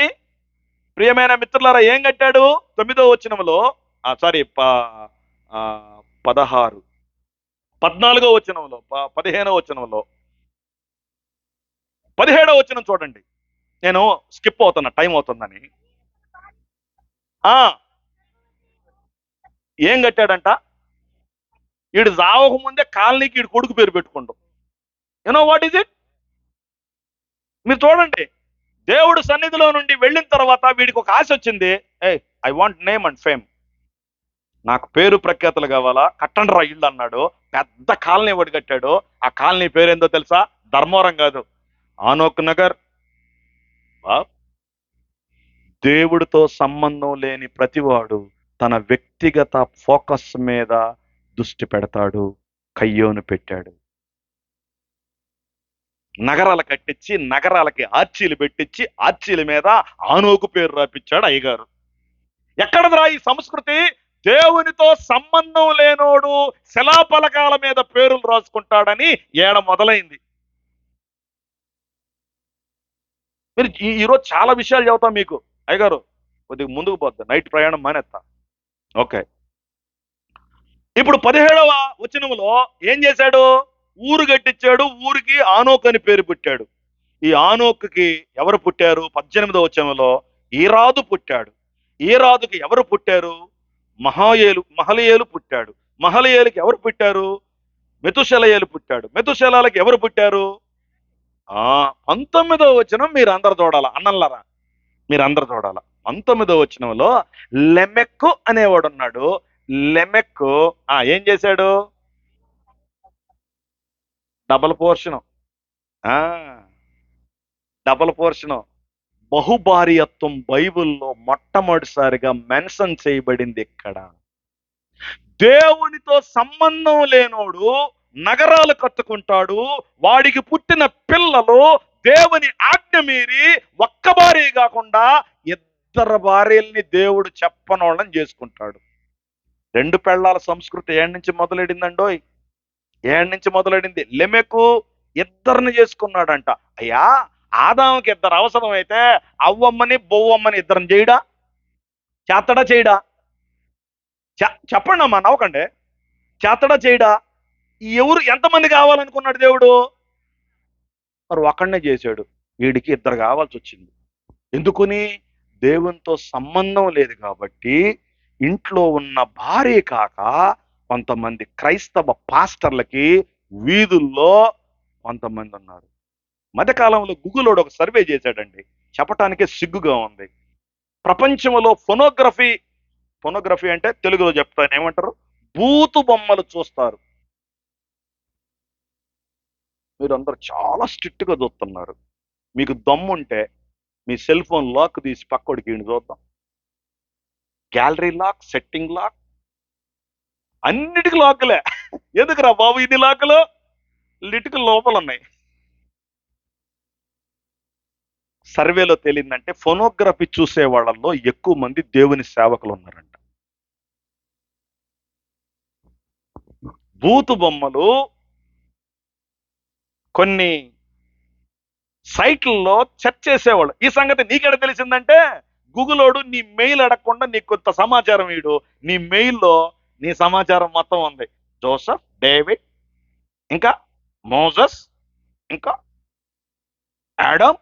Speaker 1: ప్రియమైన మిత్రులారా? ఏం కట్టాడు? 9వ వచనంలో, సారీ 16, 14వ వచనంలో, 15వ వచనంలో, 17వ వచనం చూడండి. నేను స్కిప్ అవుతున్నా టైం అవుతుందని. ఆ ఏం కట్టాడంట? వీడు జావక ముందే కాలనీకి వీడు కొడుకు పేరు పెట్టుకుంటాం. You know what is it? మీరు చూడండి, దేవుడు సన్నిధిలో నుండి వెళ్ళిన తర్వాత వీడికి ఒక ఆశ వచ్చింది. I want name and fame, నాకు పేరు ప్రఖ్యాతులు కావాలా, కట్టండి రా ఇల్లు అన్నాడు. పెద్ద కాలనీ వాడు కట్టాడు. ఆ కాలనీ పేరేందో తెలుసా? ధర్మవరం కాదు, ఆనోక్ నగర్. దేవుడితో సంబంధం లేని ప్రతివాడు తన వ్యక్తిగత ఫోకస్ మీద దృష్టి పెడతాడు. కయ్యోను పెట్టాడు. నగరాలు కట్టించి, నగరాలకి ఆర్చీలు పెట్టించి, ఆర్చీల మీద ఆనోకు పేరు రాపించాడు అయ్యగారు. ఎక్కడదిరా ఈ సంస్కృతి? దేవునితో సంబంధం లేనోడు శిలాపలకాల మీద పేర్లు రాసుకుంటాడని ఏడ మొదలైంది. మీరు ఈరోజు చాలా విషయాలు చెబుతాం మీకు. అయ్యగారు కొద్దిగా ముందుకు పోద్ది, నైట్ ప్రయాణం మానేస్తా. ఓకే, ఇప్పుడు 17వ వచనంలో ఏం చేశాడు? ఊరు కట్టించాడు. ఊరికి ఆనోక్ అని పేరు పెట్టాడు. ఈ ఆనోక్కి ఎవరు పుట్టారు? 18వ వచనంలో ఈరాదు పుట్టాడు. ఈరాదుకి ఎవరు పుట్టారు? మహలయేలు పుట్టాడు. మహలయేలుకి ఎవరు పుట్టారు? మెతుషెలయేలు పుట్టాడు. మెతుషెలాలకి ఎవరు పుట్టారు? 19వ వచనం మీరు అందరు చూడాల అన్నల్లారా, మీరు అందరు చూడాల. 19వ వచనంలో లెమెక్కు అనేవాడు ఉన్నాడు. లెమెక్కు ఏం చేశాడు? Double portion. Double portion. బహుభార్యత్వం బైబిల్లో మొట్టమొదటిసారిగా మెన్షన్ చేయబడింది ఇక్కడ. దేవునితో సంబంధం లేనోడు నగరాలు కట్టుకుంటాడు. వాడికి పుట్టిన పిల్లలు దేవుని ఆజ్ఞ మీరి ఒక్క భార్య కాకుండా ఇద్దరు భార్యల్ని దేవుడు చెప్పనోళ్ళని చేసుకుంటాడు. 2 పెళ్ళాల సంస్కృతి ఏడు నుంచి మొదలెడిందండోయ్? ఏడు నుంచి మొదలెడింది. లెమెకు ఇద్దరిని చేసుకున్నాడంట. అయ్యా, ఆదాముకి ఇద్దరు అవసరం అయితే అవ్వమ్మని బొవ్వమ్మని ఇద్దరిని చేయడా? చేతడా చేయడా? చెప్పండి అమ్మా, నవ్వకండి. చేతడా చేయడా? ఎవరు ఎంతమంది కావాలనుకున్నాడు దేవుడు? మరి ఒకడినే చేశాడు. వీడికి ఇద్దరు కావాల్సి వచ్చింది. ఎందుకుని? దేవునితో సంబంధం లేదు కాబట్టి ఇంట్లో ఉన్న భార్య కాక కొంతమంది క్రైస్తవ పాస్టర్లకి వీధుల్లో కొంతమంది ఉన్నారు. మధ్యకాలంలో గూగులోడు ఒక సర్వే చేశాడండి, చెప్పటానికే సిగ్గుగా ఉంది. ప్రపంచంలో ఫోనోగ్రఫీ అంటే తెలుగులో చెప్తాను ఏమంటారు, బూతు బొమ్మలు చూస్తారు. మీరు అందరు చాలా స్ట్రిక్ట్ గా చూస్తున్నారు. మీకు దమ్ముంటే మీ సెల్ ఫోన్ లాక్ తీసి పక్కోడికి చూద్దాం. గ్యాలరీ లాక్, సెట్టింగ్ లాక్, అన్నిటికీ లాకులే. ఎందుకురా బాబు ఇన్ని లాకులు? లిటికల్ లోపల ఉన్నాయి. సర్వేలో తేలిందంటే ఫోనోగ్రఫీ చూసే వాళ్ళల్లో ఎక్కువ మంది దేవుని సేవకులు ఉన్నారంట. బూతు బొమ్మలు కొన్ని సైట్లలో సెర్చ్ చేసేవాళ్ళు. ఈ సంగతి నీకెడ తెలిసిందంటే, గూగులోడు నీ మెయిల్ అడగకుండా నీకు కొంత సమాచారం ఇడు, నీ మెయిల్లో నీ సమాచారం మొత్తం ఉంది. జోసెఫ్, డేవిడ్, ఇంకా మోజస్, ఇంకా యాడమ్,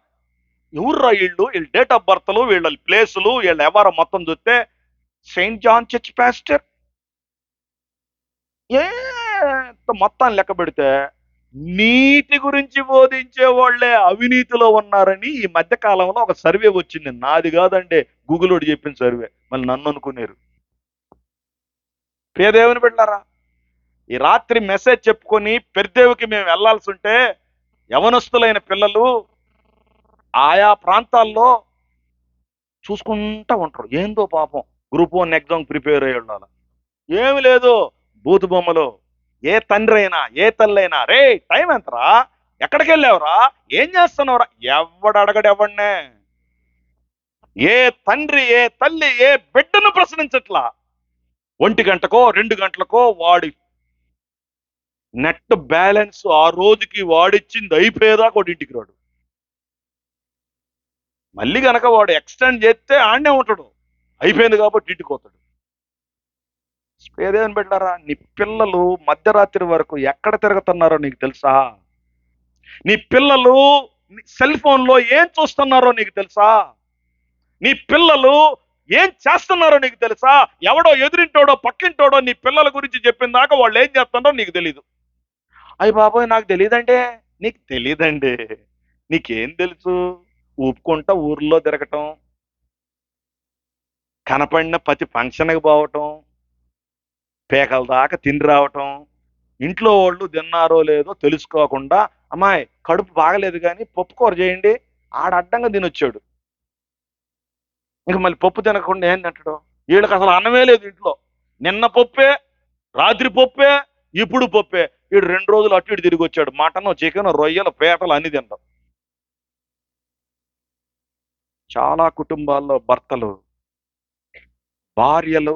Speaker 1: ఎవర్రా వీళ్ళ డేట్ ఆఫ్ బర్త్లు, వీళ్ళ ప్లేసులు, వీళ్ళ ఎవరో మొత్తం చూస్తే సెయింట్ జాన్ చర్చ్ పాస్టర్ ఏ మొత్తాన్ని లెక్క పెడితే నీతి గురించి బోధించే వాళ్ళే అవినీతిలో ఉన్నారని ఈ మధ్య కాలంలో ఒక సర్వే వచ్చింది. నాది కాదండి, గూగుల్ చెప్పిన సర్వే. మళ్ళీ నన్ను అనుకునేరు. పేదేవుని పెట్టారా, ఈ రాత్రి మెసేజ్ చెప్పుకొని పెద్దేవికి మేము వెళ్లాల్సి ఉంటే యవనస్తులైన పిల్లలు ఆయా ప్రాంతాల్లో చూసుకుంటా ఉంటారు. ఏందో పాపం గ్రూప్ 1 ఎగ్జామ్ ప్రిపేర్ అయ్యి ఉండాలి. ఏమి లేదు, బూతు బొమ్మలు. ఏ తండ్రి అయినా ఏ తల్లి అయినా, రే టైం ఎంతరా, ఎక్కడికి వెళ్ళావురా, ఏం చేస్తున్నావురా, ఎవడు అడగడు ఎవడనే. ఏ తండ్రి ఏ తల్లి ఏ బిడ్డను ప్రశ్నించట్లా. 1 గంటకో 2 గంటలకో వాడి నెట్ బ్యాలెన్స్ ఆ రోజుకి వాడిచ్చింది అయిపోయేదాకా వాడి ఇంటికి రాడు. మళ్ళీ గనక వాడు ఎక్స్టెండ్ చేస్తే ఆడనే ఉంటాడు, అయిపోయింది కాబట్టి ఇంటికి పోతాడు. ఏదేమని పెట్టారా, నీ పిల్లలు మధ్యరాత్రి వరకు ఎక్కడ తిరుగుతున్నారో నీకు తెలుసా? నీ పిల్లలు సెల్ ఫోన్ లో ఏం చూస్తున్నారో నీకు తెలుసా? నీ పిల్లలు ఏం చేస్తున్నారో నీకు తెలుసా? ఎవడో ఎదురింటోడో పక్కింటోడో నీ పిల్లల గురించి చెప్పిన దాకా వాళ్ళు ఏం చేస్తున్నారో నీకు తెలీదు. అయ్య బాబోయ్ నాకు తెలియదండి. నీకు తెలీదండి, నీకేం తెలుసు? ఊపుకుంటా ఊర్లో తిరగటం, కనపడిన ప్రతి ఫంక్షన్కి పోవటం, పేకల దాకా తిని రావటం, ఇంట్లో వాళ్ళు తిన్నారో లేదో తెలుసుకోకుండా, అమ్మాయి కడుపు బాగలేదు కానీ పప్పు కూర చేయండి, ఆడ అడ్డంగా తినొచ్చాడు. ఇంక మళ్ళీ పప్పు తినకుండా ఏం తింటాడు? వీళ్ళకి అసలు అన్నమే లేదు ఇంట్లో. నిన్న పప్పే, రాత్రి పప్పే, ఇప్పుడు పప్పే. వీడు 2 రోజులు అటు ఇటు తిరిగి వచ్చాడు, మటన్, చికెన్, రొయ్యలు, పేటలు అన్ని తింటాం. చాలా కుటుంబాల్లో భర్తలు భార్యలు